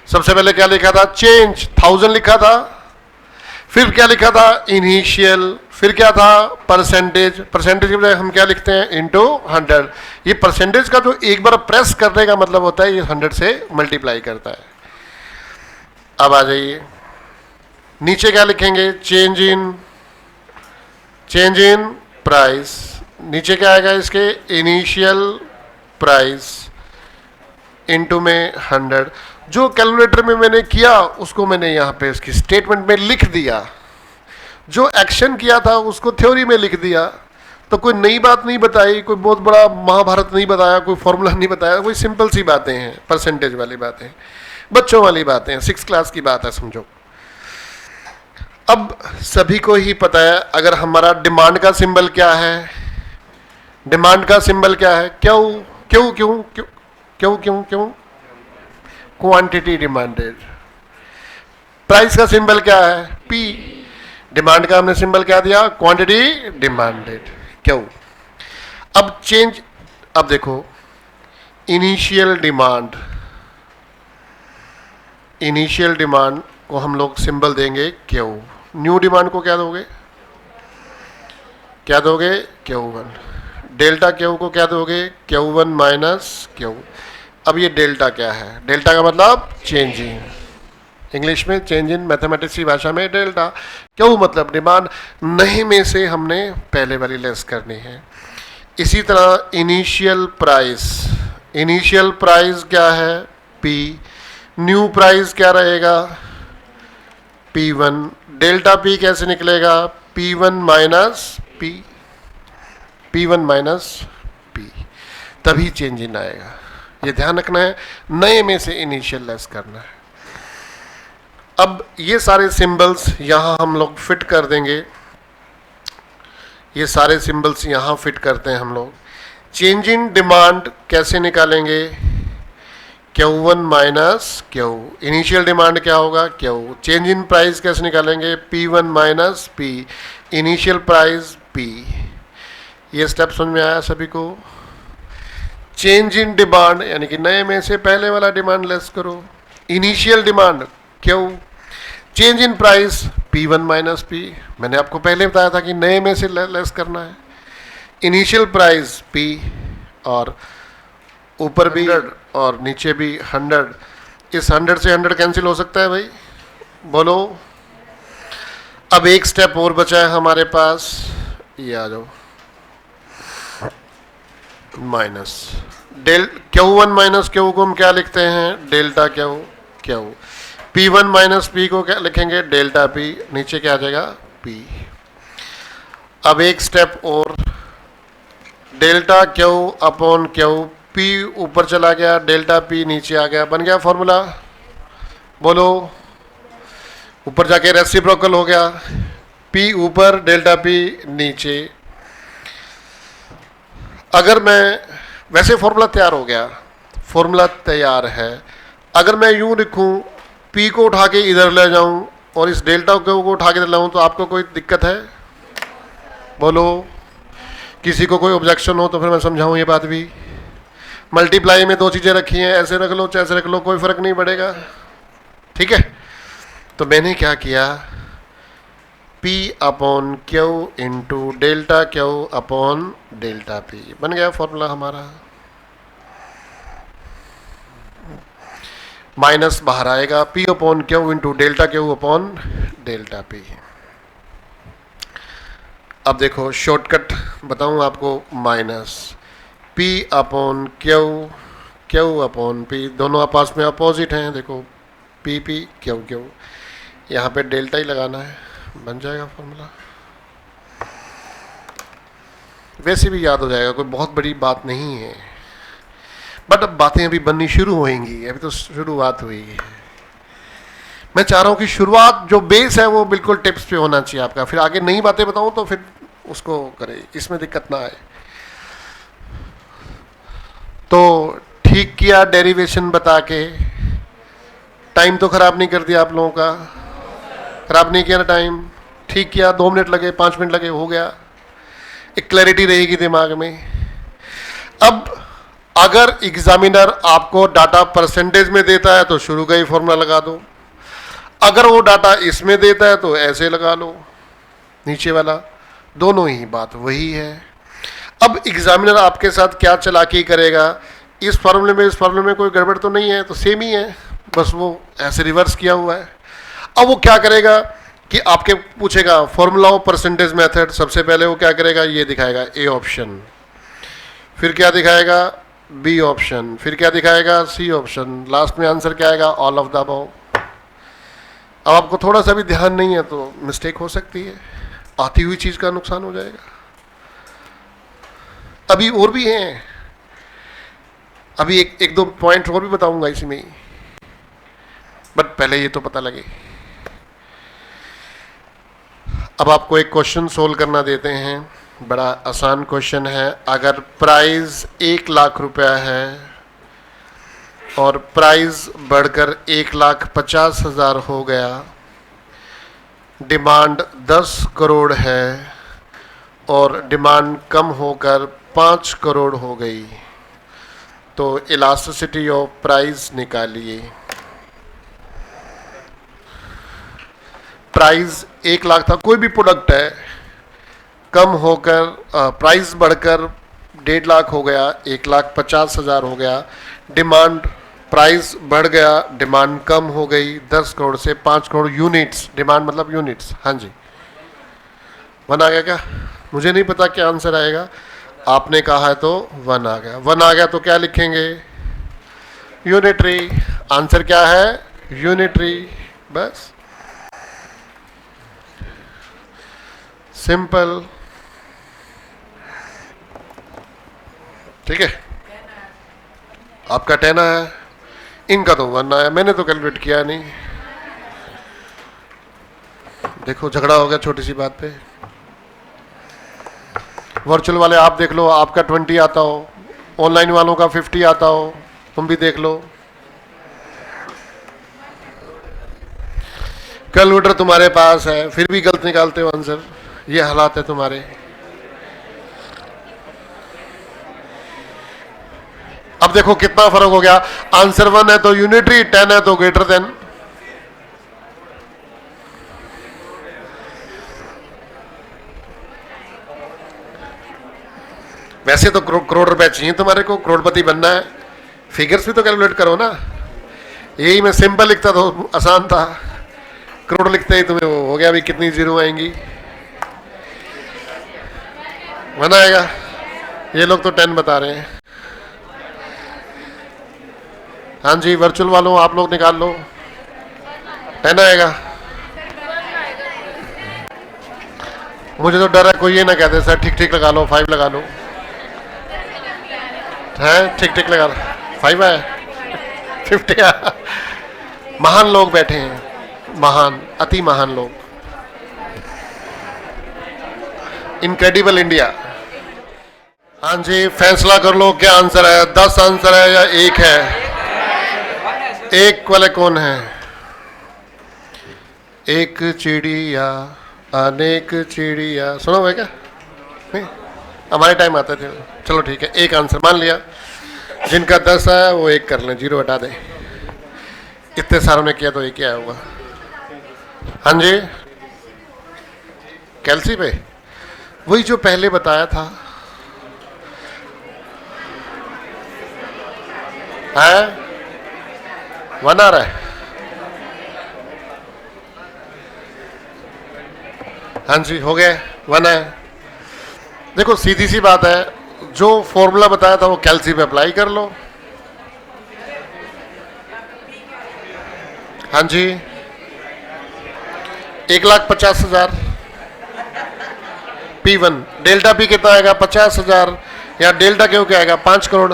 सबसे पहले क्या लिखा था? चेंज, 1000 लिखा था। फिर क्या लिखा था? इनिशियल। फिर क्या था? परसेंटेज। परसेंटेज के बजाय हम क्या लिखते हैं? इनटू 100। ये परसेंटेज का जो एक बार प्रेस करने का मतलब होता है, ये 100 से मल्टीप्लाई करता है। अब आ जाइए, नीचे क्या लिखेंगे? Change in price. नीचे क्या आएगा इसके? इनिशियल प्राइस इनटू में 100। जो कैलकुलेटर में मैंने किया उसको मैंने यहाँ पे इसकी स्टेटमेंट में लिख दिया। जो एक्शन किया था उसको थ्योरी में लिख दिया। तो कोई नई बात नहीं बताई, कोई बहुत बड़ा महाभारत नहीं बताया, कोई फॉर्मूला नहीं बताया, कोई सिंपल सी बातें हैं, परसेंटेज वाली बातें, बच्चों वाली बातें हैं, 6 क्लास की बात है समझो। अब सभी को ही पता है अगर हमारा डिमांड का सिंबल क्या है, डिमांड का सिंबल क्या है? क्यों क्यों क्यों क्यों क्यों क्यों क्यों? Quantity demanded. प्राइस का सिंबल क्या है? पी। डिमांड का हमने सिंबल क्या दिया? Quantity demanded. क्यों? अब चेंज, अब देखो, इनिशियल डिमांड, इनिशियल डिमांड को हम लोग सिंबल देंगे क्यू। न्यू डिमांड को क्या दोगे, क्या दोगे, Q1। डेल्टा क्यू को क्या दोगे, Q1 माइनस क्यू। अब ये डेल्टा क्या है, डेल्टा का मतलब चेंज इन, इंग्लिश में चेंज इन, मैथमेटिक्स की भाषा में डेल्टा। क्यू मतलब डिमांड, नहीं में से हमने पहले वाली लेस करनी है। इसी तरह इनिशियल प्राइस, इनिशियल प्राइस क्या है P, न्यू प्राइस क्या रहेगा P1। डेल्टा P कैसे निकलेगा, P1 minus P, P1 minus P, तभी चेंज इन आएगा। ये ध्यान रखना है, नए में से इनिशियल लेस करना है। अब ये सारे सिंबल्स यहाँ हम लोग फिट कर देंगे, ये सारे सिंबल्स यहाँ फिट करते हैं हम लोग। चेंज इन डिमांड कैसे निकालेंगे, Q1 minus Q, initial demand क्या होगा Q। चेंज इन प्राइस कैसे निकालेंगे, P1 minus P, initial price P। ये स्टेप समझ में आया सभी को। चेंज इन डिमांड यानी कि नए में से पहले वाला डिमांड लेस करो, initial demand Q। Change in price P1 minus P, मैंने आपको पहले बताया था कि नए में से लेस करना है। इनिशियल प्राइस P, और ऊपर भी 100 और नीचे भी 100। इस 100 से 100 कैंसिल हो सकता है भाई, बोलो। अब एक स्टेप और बचा है हमारे पास, ये आ जाओ, minus del Q1 minus Q को हम क्या लिखते हैं, delta Q। P1 minus P को क्या लिखेंगे, डेल्टा P, नीचे क्या आ जाएगा P। अब एक स्टेप और, delta Q upon Q, P ऊपर चला गया, डेल्टा P नीचे आ गया, बन गया फॉर्मूला, बोलो। ऊपर जाके रेसिप्रोकल हो गया, P ऊपर डेल्टा P नीचे। अगर मैं, वैसे फॉर्मूला तैयार हो गया, फॉर्मूला तैयार है। अगर मैं यूं लिखूं, P को उठा के इधर ले जाऊं और इस डेल्टा को उठा के इधर लाऊं, तो आपको कोई दिक्कत है, बोलो। किसी को कोई ऑब्जेक्शन हो तो फिर मैं समझाऊं ये बात भी। मल्टीप्लाई में दो चीज़ें रखी हैं, ऐसे रख लो चाहे ऐसे रख लो, कोई फर्क नहीं पड़ेगा, ठीक है। तो मैंने क्या किया, P upon Q into delta Q upon delta P, बन गया फॉर्मूला हमारा। माइनस बाहर आएगा, P upon Q into delta Q upon delta P। अब देखो शॉर्टकट बताऊं आपको, minus P upon Q upon P, दोनों आपस में अपोजिट हैं, देखो P Q, यहाँ पे डेल्टा ही लगाना है, बन जाएगा फॉर्मूला। वैसे भी याद हो जाएगा, कोई बहुत बड़ी बात नहीं है, बट अब बातें अभी बननी शुरू होंगी, अभी तो शुरुआत हुई है। मैं चाह रहा हूँ कि शुरुआत जो बेस है वो बिल्कुल टिप्स पे होना चाहिए आपका, फिर आगे नई बातें बताऊँ तो फिर उसको करे, इसमें दिक्कत ना आए। तो ठीक किया डेरिवेशन बता के, टाइम तो खराब नहीं कर दिया आप लोगों का, खराब नहीं किया ना टाइम, ठीक किया, 2 मिनट लगे 5 मिनट लगे, हो गया, एक क्लैरिटी रहेगी दिमाग में। अब अगर एग्जामिनर आपको डाटा परसेंटेज में देता है तो शुरू का ही फॉर्मूला लगा दो, अगर वो डाटा इसमें देता है तो ऐसे लगा लो, नीचे वाला, दोनों ही बात वही है। अब एग्जामिनर आपके साथ क्या चालाकी करेगा, इस फॉर्मूले में इस फॉर्मूले में कोई गड़बड़ तो नहीं है, तो सेम ही है, बस वो ऐसे रिवर्स किया हुआ है। अब वो क्या करेगा कि आपके पूछेगा फॉर्मूला ऑफ परसेंटेज मेथड, सबसे पहले वो क्या करेगा, ये दिखाएगा ए ऑप्शन, फिर क्या दिखाएगा बी ऑप्शन, फिर क्या दिखाएगा सी ऑप्शन, लास्ट में आंसर क्या आएगा, ऑल ऑफ द अबव। अब आपको थोड़ा सा भी ध्यान नहीं है तो मिस्टेक हो सकती है, आती हुई चीज का नुकसान हो जाएगा। अभी और भी हैं, अभी एक दो पॉइंट और भी बताऊंगा इसमें ही, बट पहले ये तो पता लगे। अब आपको एक क्वेश्चन सोल्व करना देते हैं, बड़ा आसान क्वेश्चन है। अगर प्राइस 1 लाख रुपया है और प्राइस बढ़कर 1,50,000 हो गया, डिमांड 10 करोड़ है और डिमांड कम होकर 5 करोड़ हो गई, तो इलास्टिसिटी ऑफ प्राइस निकालिए। प्राइस 1 लाख था, कोई भी प्रोडक्ट है कम होकर प्राइस बढ़कर 1.5 लाख हो गया, 1,50,000 हो गया, डिमांड प्राइस बढ़ गया, डिमांड कम हो गई 10 करोड़ से 5 करोड़ यूनिट्स, डिमांड मतलब यूनिट्स। हाँ जी, वन आ गया क्या? मुझे नहीं पता क्या आंसर आएगा, आपने कहा है तो वन आ गया। वन आ गया तो क्या लिखेंगे? यूनिटरी। आंसर क्या है? यूनिटरी। बस, सिंपल। ठीक है, आपका 10 आया, इनका तो 1 आया, मैंने तो कैलकुलेट किया नहीं। देखो झगड़ा हो गया छोटी सी बात पे। वर्चुअल वाले आप देख लो, आपका 20 आता हो, ऑनलाइन वालों का 50 आता हो, तुम भी देख लो। कैलकुलेटर तुम्हारे पास है, फिर भी गलत निकालते हो आंसर। ये हालात है तुम्हारे। अब देखो कितना फर्क हो गया। आंसर 1 है तो यूनिटरी, 10 है तो ग्रेटर देन। वैसे तो करोड़ रुपए चाहिए तुम्हारे को, करोड़पति बनना है, फिगर्स भी तो कैलकुलेट करो ना। यही मैं सिंपल लिखता तो आसान था, करोड़ लिखते ही तुम्हें वो हो गया भी कितनी जीरो आएंगी। बनाएगा, ये लोग तो 10 बता रहे हैं। हाँ जी, वर्चुअल वालों आप लोग निकाल लो, 10 आएगा। मुझे तो डर है कोई ये ना कहते सर ठीक ठीक लगा लो, 5 लगा लो। है ठीक ठीक लगा लो, 5 आया, 50 आया। महान लोग बैठे हैं, महान, अति महान लोग। Incredible India. हाँ जी, फैसला कर लो क्या आंसर है, 10 आंसर है या 1 है? 1 वाले कौन है? एक चिड़िया अनेक चिड़िया, सुना हुआ है क्या? नहीं, हमारे टाइम आते थे। चलो ठीक है, 1 आंसर मान लिया। जिनका 10 है वो 1 कर लें, 0 हटा दें। इतने सारों ने किया तो 1 ही आया होगा। हाँ जी, कैल्सी पे वही जो पहले बताया था। है 1 आ रहा है। हाँ जी, हो गया, 1 है। देखो सीधी सी बात है, जो फॉर्मूला बताया था वो कैल्सी पे अप्लाई कर लो। हाँ जी, 1,50,000 P1, डेल्टा पी कितना आएगा? 50,000, या डेल्टा क्यों क्या आएगा? 5 करोड़।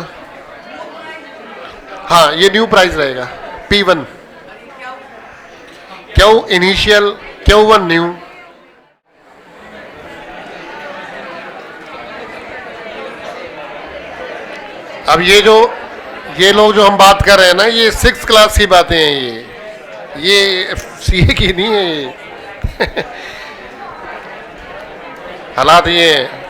हाँ, ये न्यू प्राइस रहेगा P1, क्यों इनिशियल, Q1 न्यू। अब ये लोग जो हम बात कर रहे हैं ना, ये 6th क्लास की बातें हैं, ये सीए की नहीं है ये। हालात ये हैं।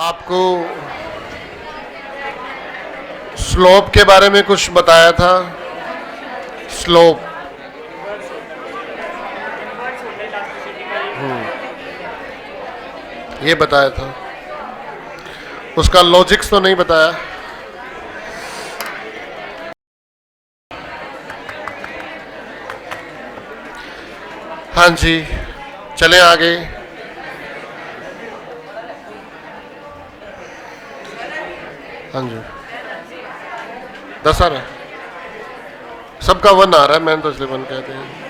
आपको स्लोप के बारे में कुछ बताया था, स्लोप। ये बताया था, उसका लॉजिक्स तो नहीं बताया। हाँ जी, चलें आगे। हाँ जी, 10 आ रहा है, सबका 1 आ रहा है, मैंने तो इसलिए 1 कहते हैं।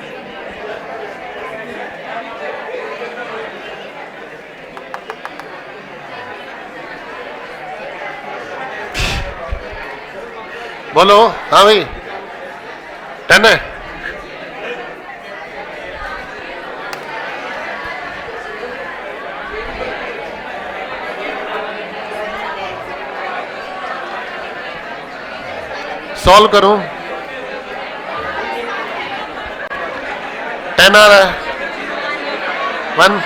बोलो, हाँ भाई 10 है। सॉल्व करूं, 10 आ रहा है, 1।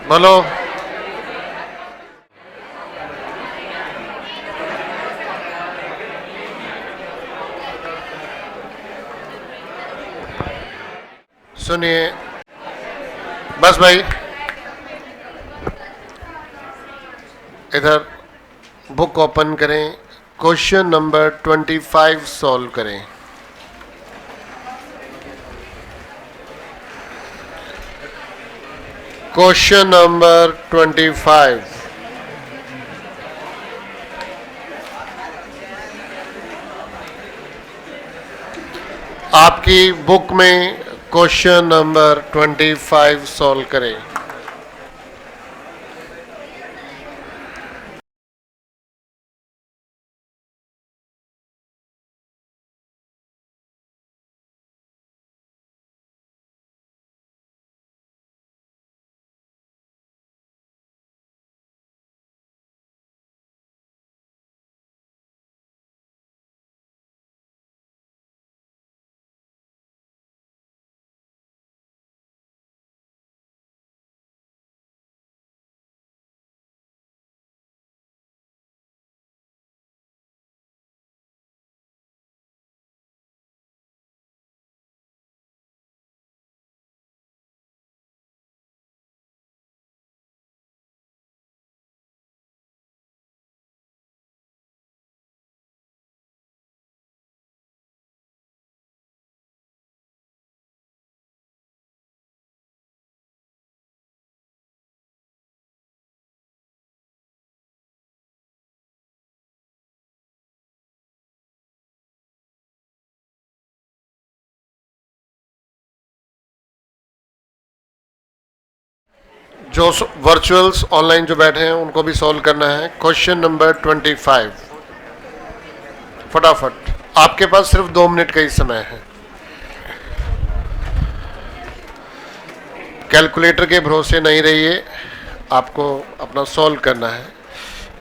बोलो। सुनिए, बस भाई इधर बुक ओपन करें, क्वेश्चन नंबर 25 सॉल्व करें। Question number 25। आपकी बुक में क्वेश्चन नंबर 25 सॉल्व करें। जो वर्चुअल्स ऑनलाइन जो बैठे हैं उनको भी सॉल्व करना है। क्वेश्चन नंबर 25 फटाफट, आपके पास सिर्फ 2 मिनट का ही समय है। कैलकुलेटर के भरोसे नहीं रहिए, आपको अपना सॉल्व करना है।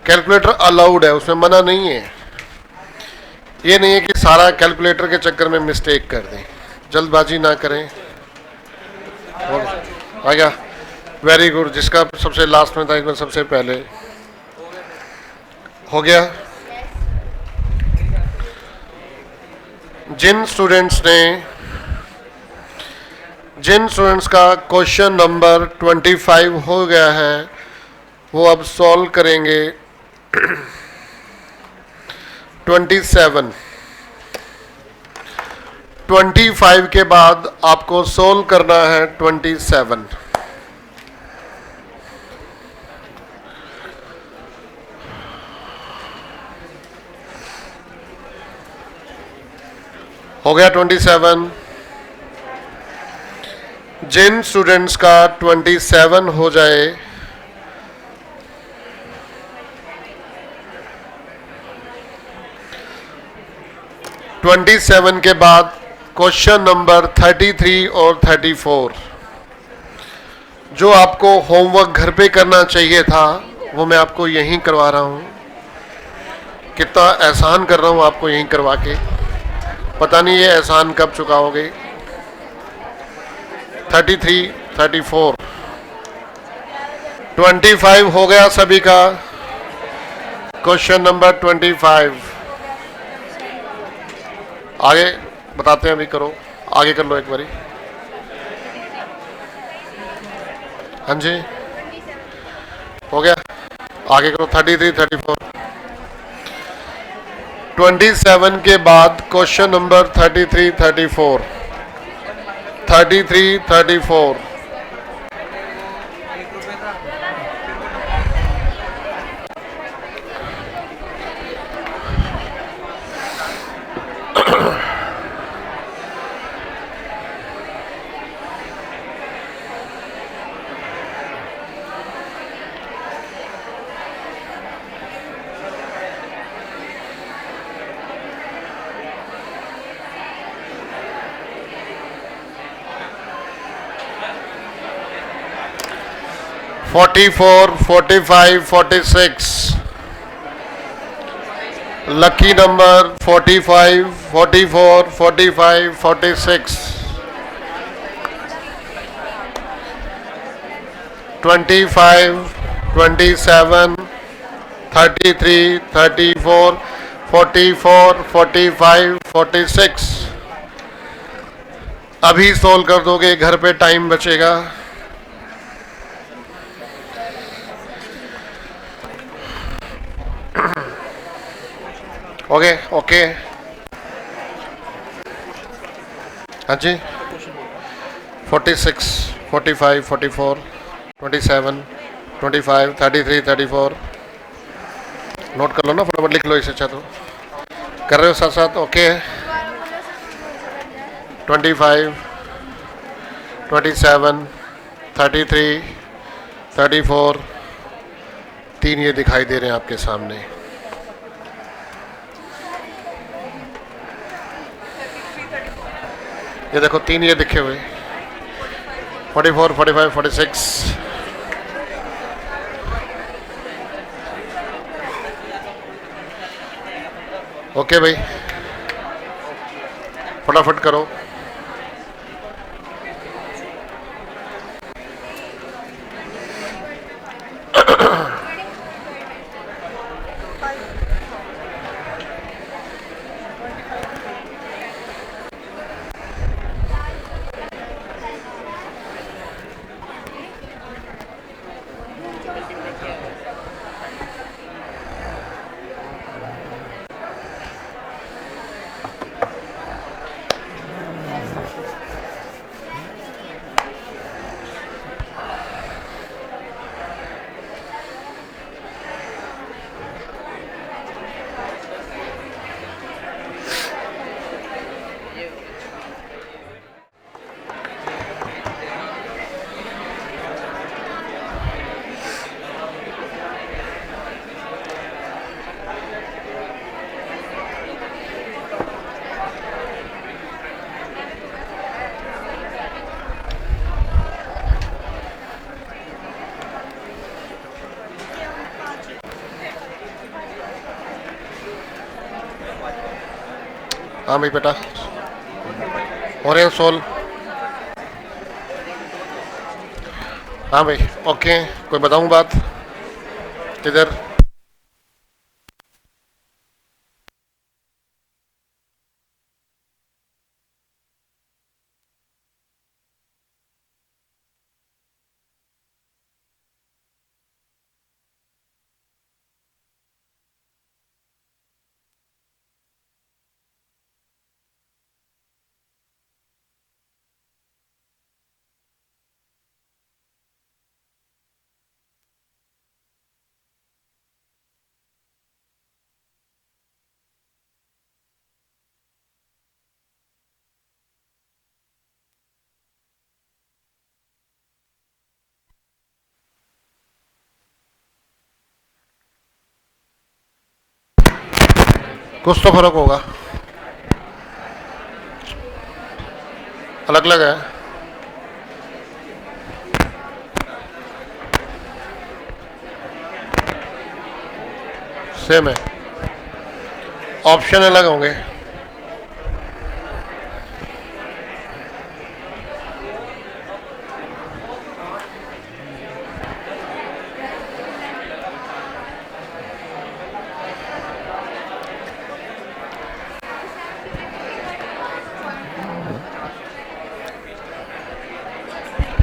कैलकुलेटर अलाउड है, उसमें मना नहीं है। ये नहीं है कि सारा कैलकुलेटर के चक्कर में मिस्टेक कर दें। जल्दबाजी ना करें। आ गया, वेरी गुड। जिसका सबसे लास्ट में था इसमें सबसे पहले हो गया। जिन स्टूडेंट्स का क्वेश्चन नंबर 25 हो गया है वो अब सॉल्व करेंगे 27। 25 के बाद आपको सॉल्व करना है 27। हो गया 27। जिन स्टूडेंट्स का 27 हो जाए (27) के बाद क्वेश्चन नंबर 33 और 34 जो आपको होमवर्क घर पे करना चाहिए था वो मैं आपको यहीं करवा रहा हूँ। कितना एहसान कर रहा हूँ आपको यहीं करवा के, पता नहीं ये एहसान कब चुकाओगे। 33, 34, 25 हो गया सभी का। क्वेश्चन नंबर 25 आगे बताते हैं, अभी करो, आगे कर लो एक बारी। हाँ जी हो गया, आगे करो। 33, 34, 27 के बाद क्वेश्चन नंबर 33, 34, 33, 34। (44, 45, 46) lucky number 45, 44, 45, 46। 25, 27, 33, 34, 44, 45, 46। अभी सोल्व कर दोगे, घर पे टाइम बचेगा। ओके ओके, हाँ जी। 46, 45, 44, 27, 25, 33, 34। नोट कर लो ना, फटाफट लिख लो इसे। अच्छा तो कर रहे हो साथ साथ? ओके। 25, 27, 33, 34। तीन ये दिखाई दे रहे हैं आपके सामने। ये देखो तीन ये दिखे हुए, 44, 45, 46। ओके भाई, फटाफट करो। हाँ भाई बेटा, हो रहे हैं सोल। हाँ भाई ओके, कोई बताऊं बात? किधर? कुछ तो फर्क होगा, अलग अलग है। सेम है, ऑप्शन अलग होंगे।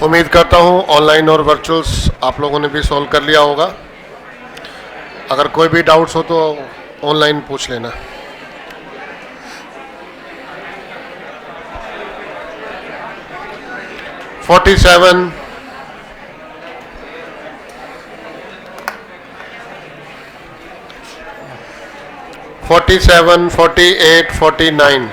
उम्मीद करता हूं ऑनलाइन और वर्चुअल्स आप लोगों ने भी सॉल्व कर लिया होगा। अगर कोई भी डाउट्स हो तो ऑनलाइन पूछ लेना। Forty seven, 47, 48, 49।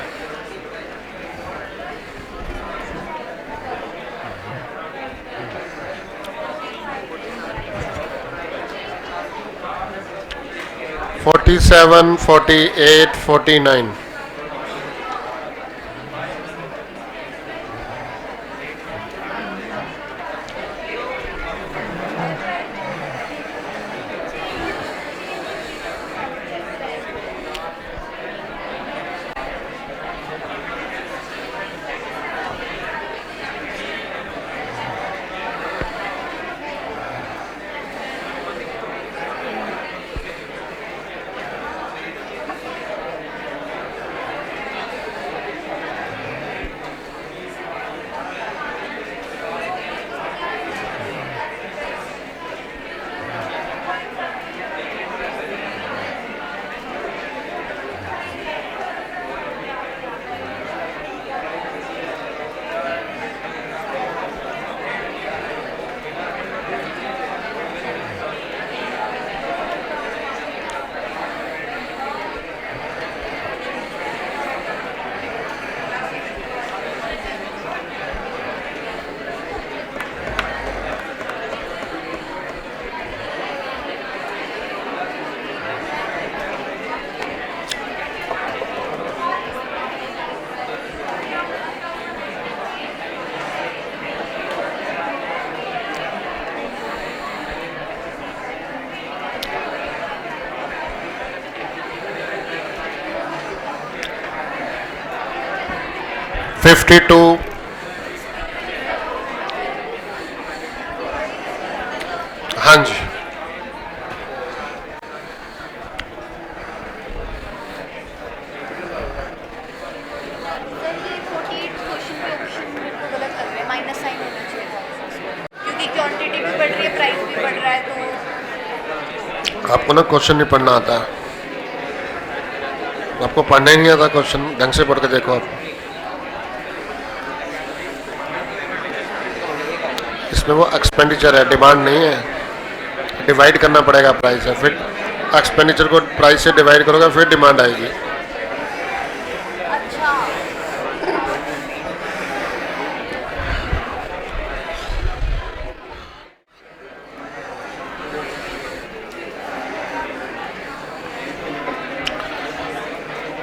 47, 48, 49। 52, हाँ जी, सर ये 48 क्वेश्चन के ऑप्शन मेरे को गलत लग रहा है, माइनस साइन होना चाहिए था इसमें। क्योंकि क्वांटिटी भी बढ़ रही है, प्राइस भी बढ़ रहा है, तो आपको ना क्वेश्चन नहीं पढ़ना आता, आपको पढ़ना ही नहीं आता क्वेश्चन, ढंग से पढ़ के देखो आप। इसमें वो एक्सपेंडिचर है, डिमांड नहीं है, डिवाइड करना पड़ेगा प्राइस है, फिर एक्सपेंडिचर को प्राइस से डिवाइड करोगे फिर डिमांड आएगी। अच्छा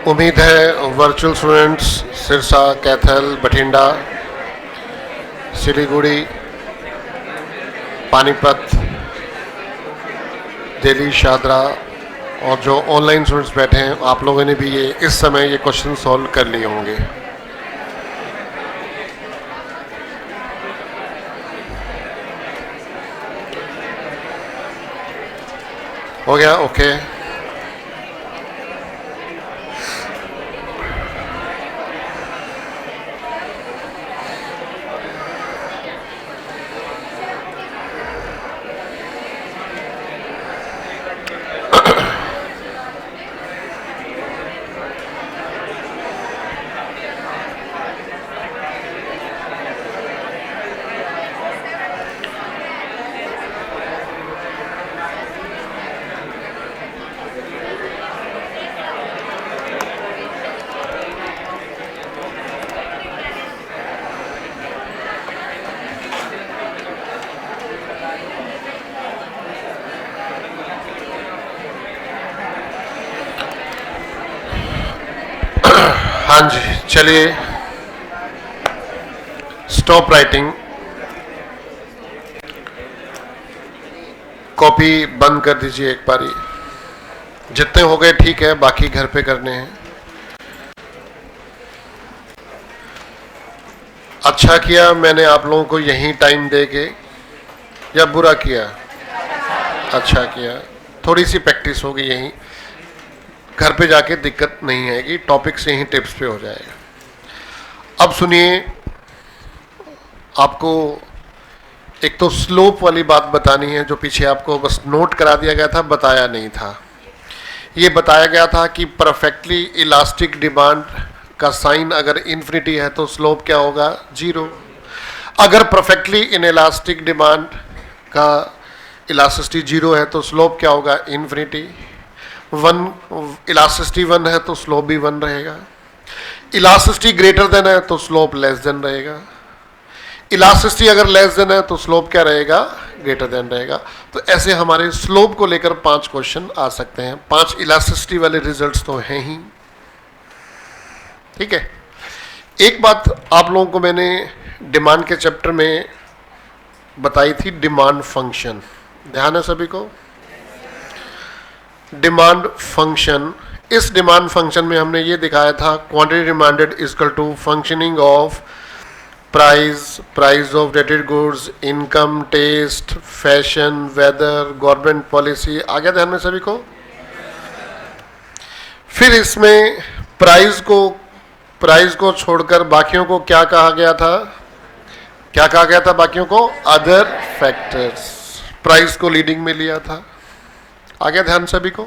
उम्मीद है वर्चुअल स्टूडेंट्स सिरसा, कैथल, बठिंडा, सिलीगुड़ी, पानीपत, दिल्ली, शादरा और जो ऑनलाइन स्टूडेंट्स बैठे हैं आप लोगों ने भी ये इस समय ये क्वेश्चन सॉल्व कर लिए होंगे। हो गया? ओके। हाँ जी, चलिए स्टॉप राइटिंग, कॉपी बंद कर दीजिए एक बारी। जितने हो गए ठीक है, बाकी घर पे करने हैं। अच्छा किया मैंने आप लोगों को यहीं टाइम दे के, या बुरा किया? अच्छा किया, थोड़ी सी प्रैक्टिस होगी यहीं, घर पे जाके दिक्कत नहीं आएगी, टॉपिक से ही टिप्स पे हो जाएगा। अब सुनिए, आपको एक तो स्लोप वाली बात बतानी है, जो पीछे आपको बस नोट करा दिया गया था, बताया नहीं था। ये बताया गया था कि परफेक्टली इलास्टिक डिमांड का साइन अगर इन्फिनिटी है तो स्लोप क्या होगा? 0। अगर परफेक्टली इनइलास्टिक डिमांड का इलास्टिसिटी 0 है तो स्लोप क्या होगा? इन्फिनिटी। 1 इलास्टिसिटी 1 है तो स्लोप भी 1 रहेगा। इलास्टिसिटी ग्रेटर देन है तो स्लोप लेस देन रहेगा। इलास्टिसिटी अगर लेस देन है तो स्लोप क्या रहेगा? ग्रेटर देन रहेगा। तो ऐसे हमारे स्लोप को लेकर 5 क्वेश्चन आ सकते हैं। 5 इलास्टिसिटी वाले रिजल्ट्स तो हैं ही, ठीक है। एक बात आप लोगों को मैंने डिमांड के चैप्टर में बताई थी, डिमांड फंक्शन, ध्यान है सभी को? डिमांड फंक्शन, इस डिमांड फंक्शन में हमने ये दिखाया था, quantity demanded is equal to functioning of price, price of rated goods, income, taste, fashion, weather, government policy. आ गया ध्यान में सभी को? फिर इसमें प्राइस को छोड़कर बाकियों को क्या कहा गया था? क्या कहा गया था बाकियों को? Other factors. प्राइस को लीडिंग में लिया था। आ गया ध्यान सभी को?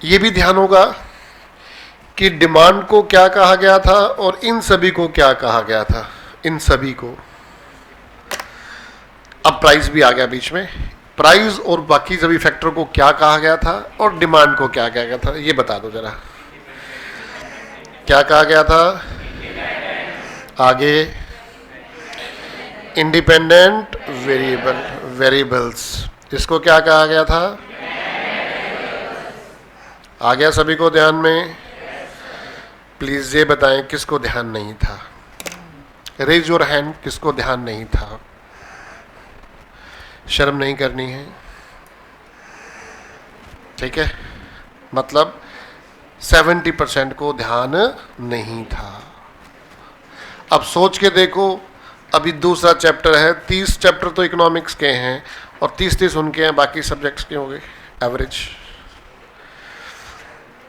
ये भी ध्यान होगा कि डिमांड को क्या कहा गया था और इन सभी को क्या कहा गया था, इन सभी को। अब प्राइस भी आ गया बीच में, प्राइस और बाकी सभी फैक्टर को क्या कहा गया था और डिमांड को क्या कहा गया था, ये बता दो जरा। क्या कहा गया था? आगे इंडिपेंडेंट वेरिएबल्स, इसको क्या कहा गया था? आ गया सभी को ध्यान में? प्लीज ये बताएं किसको ध्यान नहीं था? रेज योर हैंड, किसको ध्यान नहीं था? शर्म नहीं करनी है, ठीक है? मतलब 70% को ध्यान नहीं था। अब सोच के देखो, अभी दूसरा चैप्टर है, 30 चैप्टर तो इकोनॉमिक्स के हैं और 30 उनके हैं, बाकी सब्जेक्ट्स के होंगे एवरेज।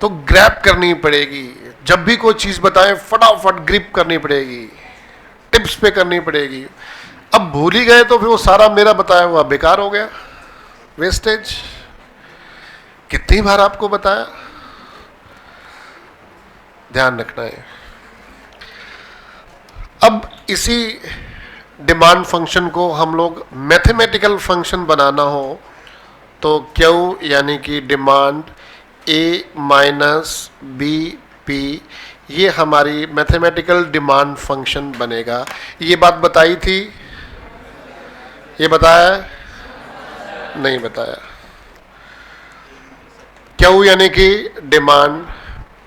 तो ग्रैब करनी पड़ेगी, जब भी कोई चीज बताएं फटाफट ग्रिप करनी पड़ेगी, टिप्स पे करनी पड़ेगी। अब भूल ही गए तो फिर वो सारा मेरा बताया हुआ बेकार हो गया, वेस्टेज। कितनी बार आपको बताया, ध्यान रखना है। अब इसी डिमांड फंक्शन को हम लोग मैथमेटिकल फंक्शन बनाना हो तो क्यू यानी कि डिमांड ए माइनस बी पी, ये हमारी मैथमेटिकल डिमांड फंक्शन बनेगा। ये बात बताई थी, ये बताया नहीं बताया। क्यू यानी कि डिमांड,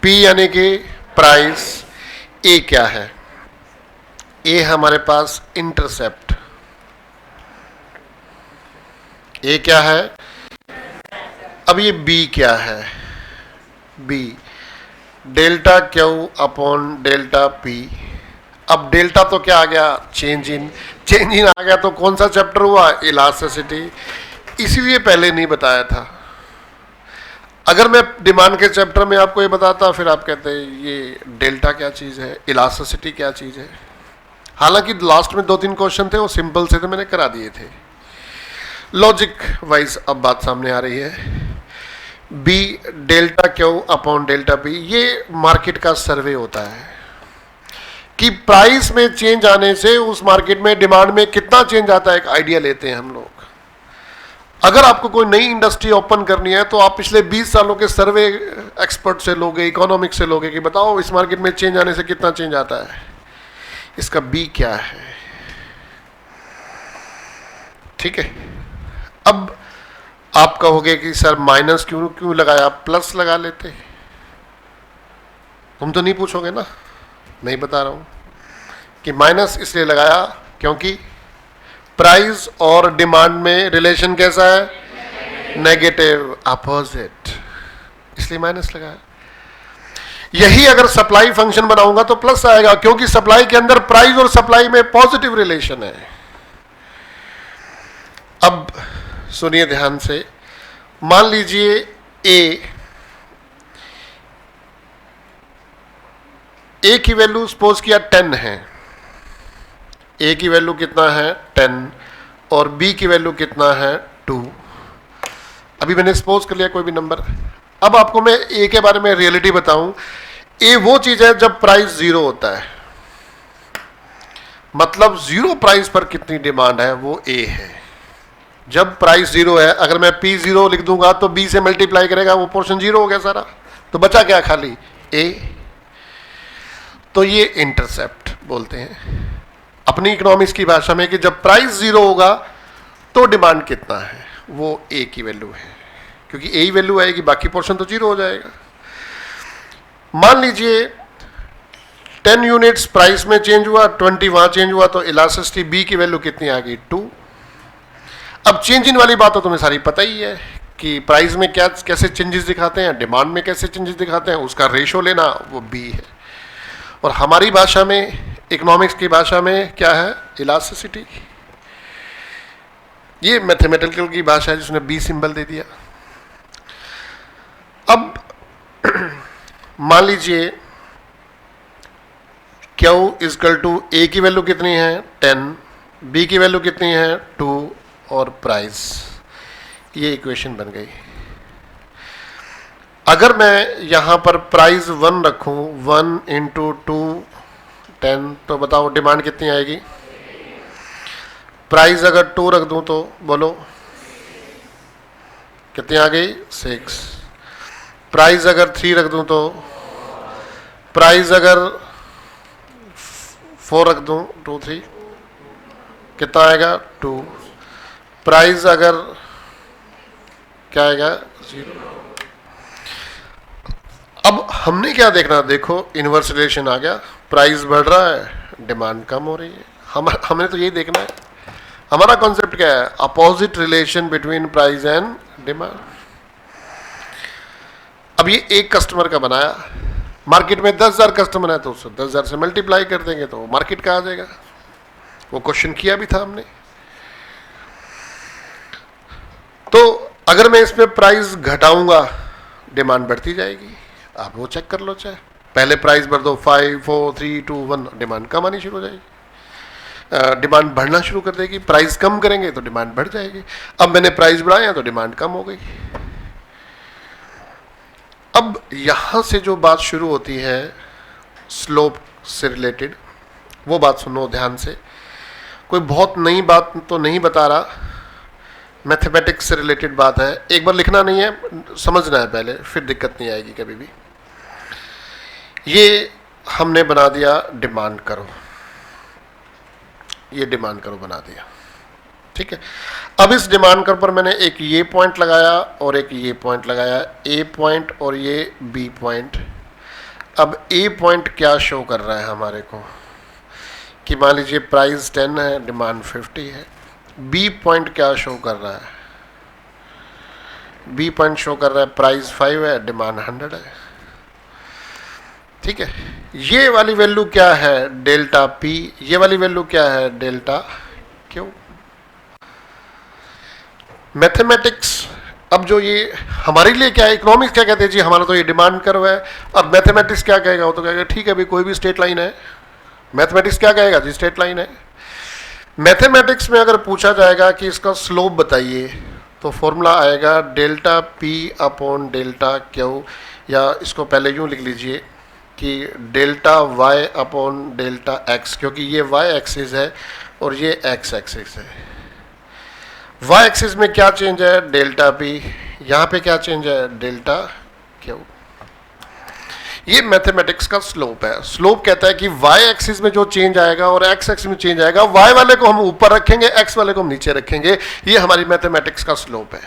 पी यानी कि प्राइस, ए क्या है? ए हमारे पास इंटरसेप्ट, ए क्या है? अब ये बी क्या है? B delta Q upon delta P. अब डेल्टा तो क्या आ गया? Change in. चेंज इन आ गया तो कौन सा चैप्टर हुआ? इलास्टिसिटी। इसीलिए पहले नहीं बताया था। अगर मैं डिमांड के चैप्टर में आपको ये बताता फिर आप कहते ये डेल्टा क्या चीज़ है, इलास्टिसिटी क्या चीज़ है। हालांकि लास्ट में 2-3 क्वेश्चन थे वो सिंपल से थे, मैंने करा दिए थे। लॉजिक वाइज अब बात सामने आ रही है। B delta Q upon delta P, ये मार्केट का सर्वे होता है कि प्राइस में चेंज आने से उस मार्केट में डिमांड में कितना चेंज आता है, एक आइडिया लेते हैं हम लोग। अगर आपको कोई नई इंडस्ट्री ओपन करनी है तो आप पिछले 20 सालों के सर्वे एक्सपर्ट से लोगे, इकोनॉमिक्स से लोगे कि बताओ इस मार्केट में चेंज आने से कितना चेंज आता है। इसका बी क्या है? ठीक है। अब आप कहोगे कि सर माइनस क्यों लगाया, प्लस लगा लेते। तुम तो नहीं पूछोगे ना, नहीं बता रहा हूं कि माइनस इसलिए लगाया क्योंकि प्राइस और डिमांड में रिलेशन कैसा है? नेगेटिव, अपोजिट, इसलिए माइनस लगाया। यही अगर सप्लाई फंक्शन बनाऊंगा तो प्लस आएगा क्योंकि सप्लाई के अंदर प्राइस और सप्लाई में पॉजिटिव रिलेशन है। अब सुनिए ध्यान से, मान लीजिए ए की वैल्यू सपोज किया 10 है। ए की वैल्यू कितना है? 10 और बी की वैल्यू कितना है? 2। अभी मैंने सपोज कर लिया कोई भी नंबर। अब आपको मैं ए के बारे में रियलिटी बताऊं। ए वो चीज है जब प्राइस 0 होता है, मतलब 0 प्राइस पर कितनी डिमांड है वो ए है। जब प्राइस 0 है, अगर मैं पी 0 लिख दूंगा तो बी से मल्टीप्लाई करेगा, वो पोर्शन 0 हो गया सारा, तो बचा क्या? खाली ए। तो ये इंटरसेप्ट बोलते हैं अपनी इकोनॉमिक्स की भाषा में कि जब प्राइस 0 होगा तो डिमांड कितना है, वो ए की वैल्यू है, क्योंकि ए ही वैल्यू आएगी, बाकी पोर्शन तो 0 हो जाएगा। मान लीजिए 10 यूनिट्स प्राइस में चेंज हुआ, 20 वहां चेंज हुआ, तो इलास्टिसिटी बी की वैल्यू कितनी आ गई? 2। अब चेंज इन वाली बात तो तुम्हें सारी पता ही है कि प्राइस में क्या कैसे चेंजेस दिखाते हैं, डिमांड में कैसे चेंजेस दिखाते हैं, उसका रेशो लेना वो बी है। और हमारी भाषा में, इकोनॉमिक्स की भाषा में क्या है? इलास्टिसिटी। ये मैथमेटिकल की भाषा है जिसने बी सिंबल दे दिया। अब मान लीजिए क्यू इजकल टू ए की वैल्यू कितनी है? 10, बी की वैल्यू कितनी है? 2 और प्राइस, ये इक्वेशन बन गई। अगर मैं यहां पर प्राइस 1 रखूं, 1 इंटू 2 10, तो बताओ डिमांड कितनी आएगी? प्राइस अगर 2 रख दूं तो बोलो कितनी आ गई? 6। प्राइस अगर 3 रख दूं तो, प्राइस अगर 4 रख दूं, 2 3 कितना आएगा? 2। प्राइस अगर क्या आएगा? 0। अब हमने क्या देखना? देखो इनवर्स रिलेशन आ गया, प्राइस बढ़ रहा है, डिमांड कम हो रही है। हमने तो यही देखना है। हमारा कॉन्सेप्ट क्या है? Opposite relation between price and demand. अब ये एक कस्टमर का बनाया, मार्केट में 10,000 कस्टमर है तो उससे 10,000 से मल्टीप्लाई कर देंगे तो मार्केट का आ जाएगा। वो क्वेश्चन किया भी था हमने। तो अगर मैं इसमें प्राइस घटाऊंगा डिमांड बढ़ती जाएगी। आप वो चेक कर लो, चाहे पहले प्राइस बढ़ दो 5 4 3 2 1, डिमांड कम आनी शुरू हो जाएगी, डिमांड बढ़ना शुरू कर देगी। प्राइस कम करेंगे तो डिमांड बढ़ जाएगी। अब मैंने प्राइस बढ़ाया तो डिमांड कम हो गई। अब यहां से जो बात शुरू होती है स्लोप से रिलेटेड, वो बात सुनो ध्यान से। कोई बहुत नई बात तो नहीं बता रहा, मैथमेटिक्स से रिलेटेड बात है। एक बार लिखना नहीं है, समझना है पहले, फिर दिक्कत नहीं आएगी कभी भी। ये हमने बना दिया डिमांड करो, ये डिमांड करो बना दिया, ठीक है। अब इस डिमांड करो पर मैंने एक ये पॉइंट लगाया और एक ये पॉइंट लगाया, ए पॉइंट और ये बी पॉइंट। अब ए पॉइंट क्या शो कर रहा है हमारे को कि मान लीजिए प्राइस 10 है, डिमांड 50 है। बी पॉइंट क्या शो कर रहा है? बी पॉइंट शो कर रहा है प्राइस 5 है, डिमांड 100 है, ठीक है। ये वाली वैल्यू क्या है? Delta P. ये वाली वैल्यू क्या है? Delta Q. मैथमेटिक्स अब जो ये हमारे लिए क्या है, इकोनॉमिक्स क्या कहते हैं जी, हमारा तो ये डिमांड कर्व है। अब मैथमेटिक्स क्या कहेगा? वो तो कहेगा ठीक है भाई कोई भी स्ट्रेट लाइन है। मैथमेटिक्स क्या कहेगा जी? स्ट्रेट लाइन है। मैथमेटिक्स में अगर पूछा जाएगा कि इसका स्लोप बताइए तो फॉर्मूला आएगा delta P upon delta Q, या इसको पहले यूँ लिख लीजिए कि delta Y upon delta X, क्योंकि ये वाई एक्सिस है और ये एक्स एक्सिस है। वाई एक्सिस में क्या चेंज है? Delta P. यहाँ पे क्या चेंज है? Delta Q. ये मैथमेटिक्स का स्लोप है। स्लोप कहता है कि वाई एक्सिस में जो चेंज आएगा और एक्स एक्सिस में चेंज आएगा, वाई वाले को हम ऊपर रखेंगे, एक्स वाले को हम नीचे रखेंगे। ये हमारी मैथमेटिक्स का स्लोप है।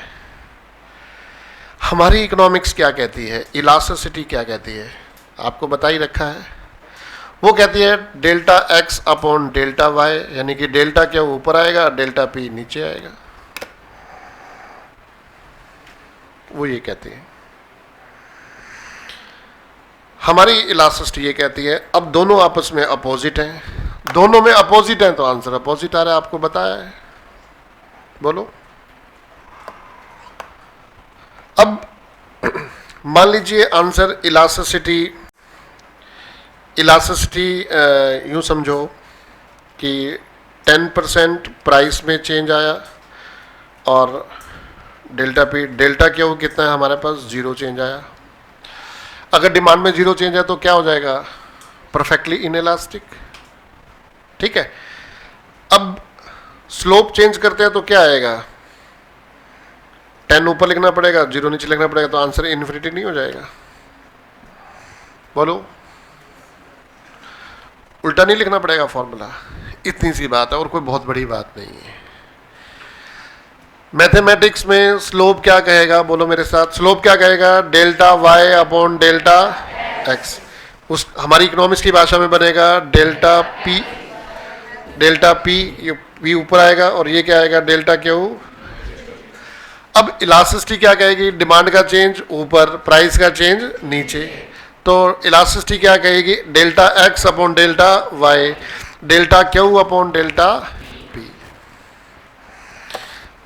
हमारी इकोनॉमिक्स क्या कहती है? इलास्टिसिटी क्या कहती है? आपको बता ही रखा है। वो कहती है delta X upon delta Y, यानी कि डेल्टा क्या ऊपर आएगा, डेल्टा पी नीचे आएगा। वो ये कहती है। हमारी इलास्टिसिटी ये कहती है। अब दोनों आपस में अपोजिट हैं, दोनों में अपोजिट हैं तो आंसर अपोजिट आ रहा है। आपको बताया है, बोलो। अब मान लीजिए आंसर इलास्टिसिटी यूँ समझो कि 10% प्राइस में चेंज आया और डेल्टा क्यू कितना है हमारे पास? 0 चेंज आया। अगर डिमांड में 0 चेंज है तो क्या हो जाएगा? परफेक्टली इनइलास्टिक, ठीक है। अब स्लोप चेंज करते हैं तो क्या आएगा? 10 ऊपर लिखना पड़ेगा, 0 नीचे लिखना पड़ेगा, तो आंसर इन्फिनिटी नहीं हो जाएगा? बोलो, उल्टा नहीं लिखना पड़ेगा फॉर्मूला। इतनी सी बात है और कोई बहुत बड़ी बात नहीं है। मैथमेटिक्स में स्लोप क्या कहेगा? बोलो मेरे साथ, स्लोप क्या कहेगा? Delta Y upon delta X. उस हमारी इकोनॉमिक्स की भाषा में बनेगा डेल्टा पी, ये पी ऊपर आएगा और ये क्या आएगा? Delta Q. अब इलास्टिसिटी क्या कहेगी? डिमांड का चेंज ऊपर, प्राइस का चेंज नीचे। तो इलास्टिसिटी क्या कहेगी? Delta X upon delta Y, delta Q upon delta P.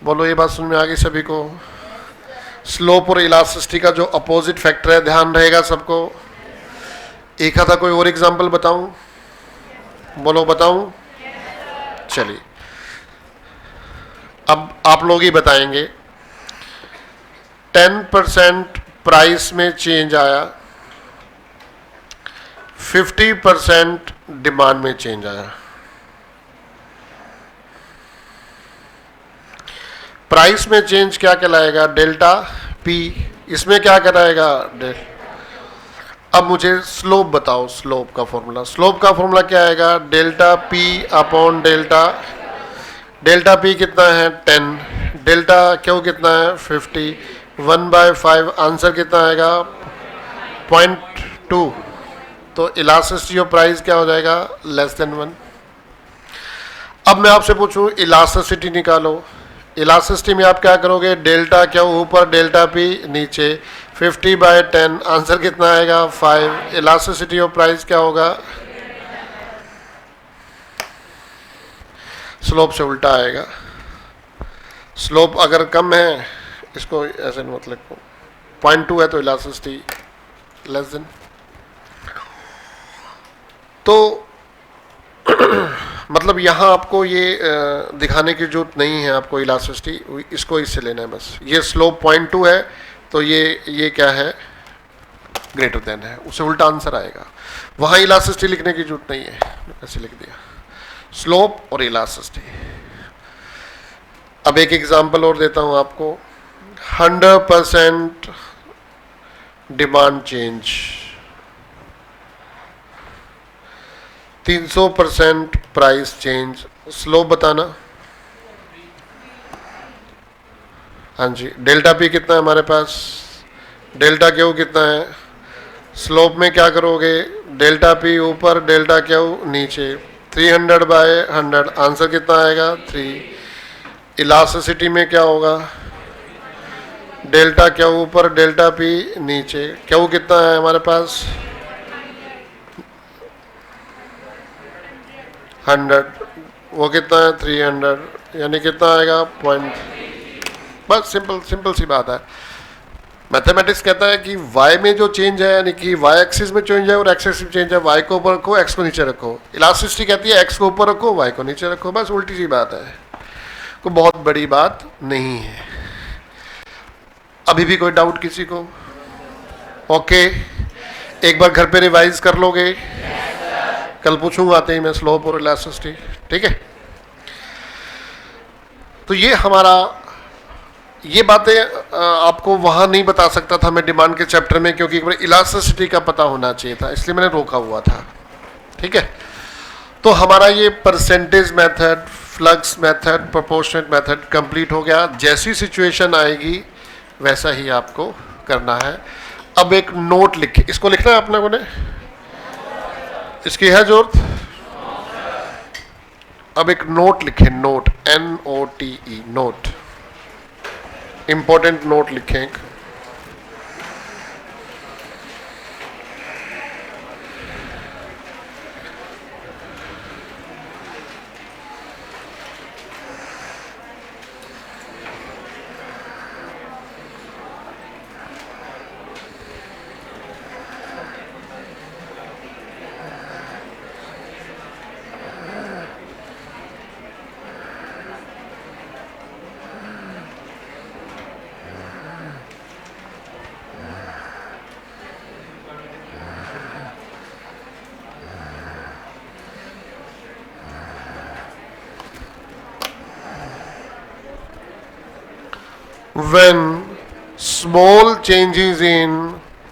बोलो, ये बात समझ में आ गई सभी को? स्लोप और इलास्टिसिटी का जो अपोजिट फैक्टर है, ध्यान रहेगा सबको। एक आधा कोई और एग्जांपल बताऊं? बोलो, बताऊं? चलिए, अब आप लोग ही बताएंगे। 10% प्राइस में चेंज आया, 50% डिमांड में चेंज आया। प्राइस में चेंज क्या कहलाएगा? Delta P. इसमें क्या कहलाएगा? अब मुझे स्लोप बताओ, स्लोप का फॉर्मूला। स्लोप का फॉर्मूला क्या आएगा? Delta P upon delta P कितना है? 10। डेल्टा क्यू कितना है? 50। 1/5 आंसर कितना आएगा? 0.2। तो इलास्टिसिटी ऑफ प्राइस क्या हो जाएगा? Less than 1। अब मैं आपसे पूछूं इलास्टिसिटी निकालो। इलास्टिसिटी में आप क्या करोगे, डेल्टा क्या ऊपर डेल्टा पी नीचे, 50/10, आंसर कितना आएगा 5। इलास्टिसिटी ऑफ प्राइस क्या होगा, स्लोप से उल्टा आएगा। स्लोप अगर कम है, इसको ऐसे मतलब 0.2 है तो इलास्टिसिटी लेस देन। तो मतलब यहाँ आपको ये दिखाने की जरूरत नहीं है आपको इलास्टिसिटी, इसको इससे लेना है बस। ये स्लोप 0.2 है तो ये क्या है, ग्रेटर देन है, उससे उल्टा आंसर आएगा। वहाँ इलास्टिसिटी लिखने की जरूरत नहीं है, ऐसे लिख दिया स्लोप और इलास्टिसिटी। अब एक एग्जांपल और देता हूँ आपको, 100% demand change, 300% price change, slope बताना। हाँ जी, डेल्टा पी कितना है हमारे पास, डेल्टा क्यू कितना है, स्लोप में क्या करोगे, डेल्टा पी ऊपर डेल्टा क्यू नीचे, 300/100, आंसर कितना आएगा 3। इलास्टिसिटी में क्या होगा, डेल्टा क्यू ऊपर डेल्टा पी नीचे, क्यू कितना है हमारे पास 100, वो कितना है 300, यानी कितना आएगा पॉइंट। बस सिंपल सी बात है। मैथमेटिक्स कहता है कि y में जो चेंज है, यानी कि y एक्सिस में चेंज है और x एक्सिस में चेंज है, y को ऊपर रखो x को नीचे रखो। इलास्टिसिटी कहती है x को ऊपर रखो y को नीचे रखो, बस उल्टी सी बात है, कोई बहुत बड़ी बात नहीं है। अभी भी कोई डाउट किसी को? ओके, एक बार घर पे रिवाइज कर लोगे, कल पूछूंगा आते ही मैं स्लोप और इलास्टिसिटी, ठीक है। तो ये हमारा, ये बातें आपको वहां नहीं बता सकता था मैं डिमांड के चैप्टर में, क्योंकि इलास्टिसिटी का पता होना चाहिए था, इसलिए मैंने रोका हुआ था, ठीक है। तो हमारा ये percentage method, flux method, proportionate method complete हो गया। जैसी सिचुएशन आएगी वैसा ही आपको करना है। अब एक नोट लिखे, इसको लिखना है अपने को ने, इसकी है जरूरत। अब एक नोट लिखे, note NOTE, note, important note लिखें। When small changes in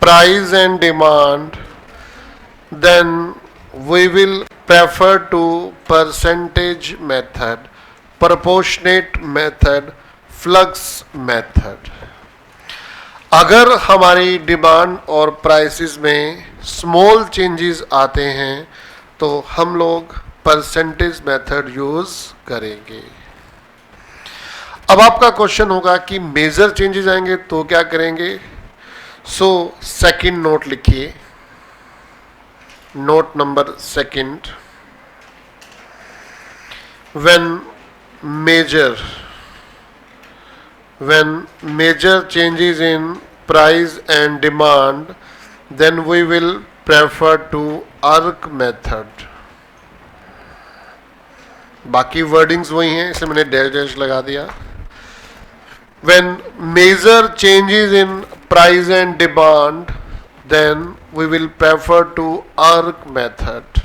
price and demand, then we will prefer to percentage method, proportionate method, flux method। अगर हमारी डिमांड और प्राइसेस में स्मॉल चेंजेस आते हैं तो हम लोग परसेंटेज मेथड यूज करेंगे। अब आपका क्वेश्चन होगा कि मेजर चेंजेस आएंगे तो क्या करेंगे। सो सेकंड नोट लिखिए, note number second, when major changes in price and demand, then we will prefer to arc method. बाकी वर्डिंग्स वही हैं, इसे मैंने डैश डैश लगा दिया। When major changes in price and demand, then we will prefer to ARC method,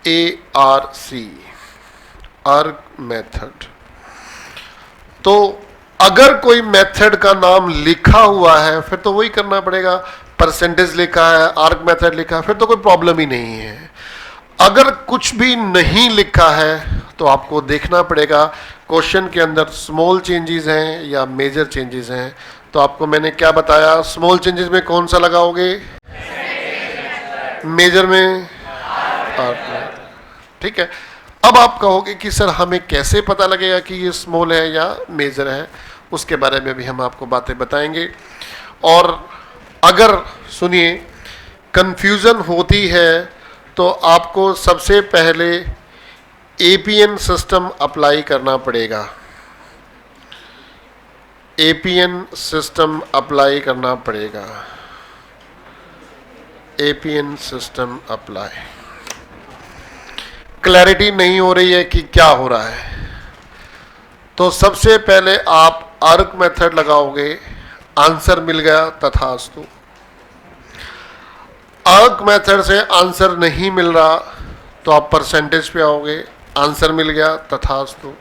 ARC, ARC method। तो अगर कोई मेथड का नाम लिखा हुआ है फिर तो वही करना पड़ेगा। परसेंटेज लिखा है, आर्क मेथड लिखा है, फिर तो कोई प्रॉब्लम ही नहीं है। अगर कुछ भी नहीं लिखा है तो आपको देखना पड़ेगा क्वेश्चन के अंदर स्मॉल चेंजेस हैं या मेजर चेंजेस हैं। तो आपको मैंने क्या बताया, स्मॉल चेंजेस में कौन सा लगाओगे, मेजर में आर्क, ठीक है। अब आप कहोगे कि सर हमें कैसे पता लगेगा कि ये स्मॉल है या मेजर है, उसके बारे में भी हम आपको बातें बताएंगे। और अगर सुनिए कंफ्यूजन होती है तो आपको सबसे पहले एपीएन सिस्टम अप्लाई करना पड़ेगा। एपीएन सिस्टम अप्लाई करना पड़ेगा। APN system apply. क्लैरिटी नहीं हो रही है कि क्या हो रहा है, तो सबसे पहले आप आर्क मेथड लगाओगे, आंसर मिल गया तथास्तु। आर्क मेथड से आंसर नहीं मिल रहा तो आप परसेंटेज पे आओगे, आंसर मिल गया तथास्तु।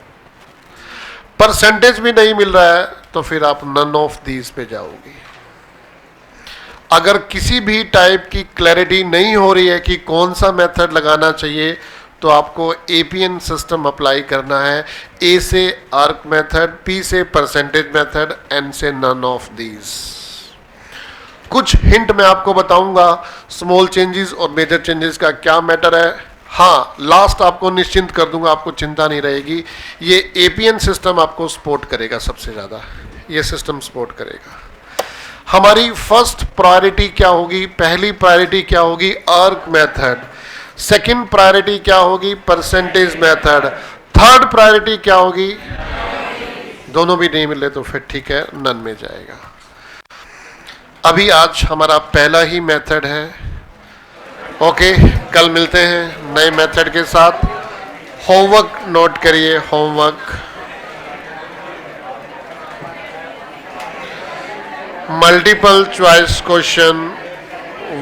परसेंटेज भी नहीं मिल रहा है तो फिर आप नन ऑफ दीज पे जाओगे। अगर किसी भी टाइप की क्लैरिटी नहीं हो रही है कि कौन सा मेथड लगाना चाहिए, तो आपको एपीएन सिस्टम अप्लाई करना है। ए से आर्क मेथड, पी से परसेंटेज मेथड, एन से नन ऑफ दीज। कुछ हिंट मैं आपको बताऊंगा स्मॉल चेंजेस और मेजर चेंजेस का क्या मैटर है। हाँ, लास्ट आपको निश्चिंत कर दूंगा, आपको चिंता नहीं रहेगी। ये एपीएन सिस्टम आपको सपोर्ट करेगा, सबसे ज़्यादा ये सिस्टम सपोर्ट करेगा। हमारी फर्स्ट प्रायोरिटी क्या होगी, पहली प्रायोरिटी क्या होगी, आर्क मेथड। सेकंड प्रायोरिटी क्या होगी, परसेंटेज मेथड। थर्ड प्रायोरिटी क्या होगी, दोनों भी नहीं मिले तो फिर ठीक है, नन में जाएगा। अभी आज हमारा पहला ही मेथड है। ओके, कल मिलते हैं नए मेथड के साथ। होमवर्क नोट करिए, homework multiple choice question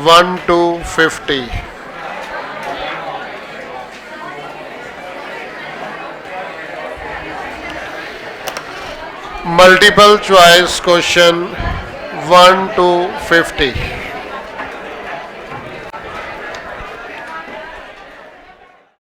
1 to 50। Multiple choice question 1 to 50।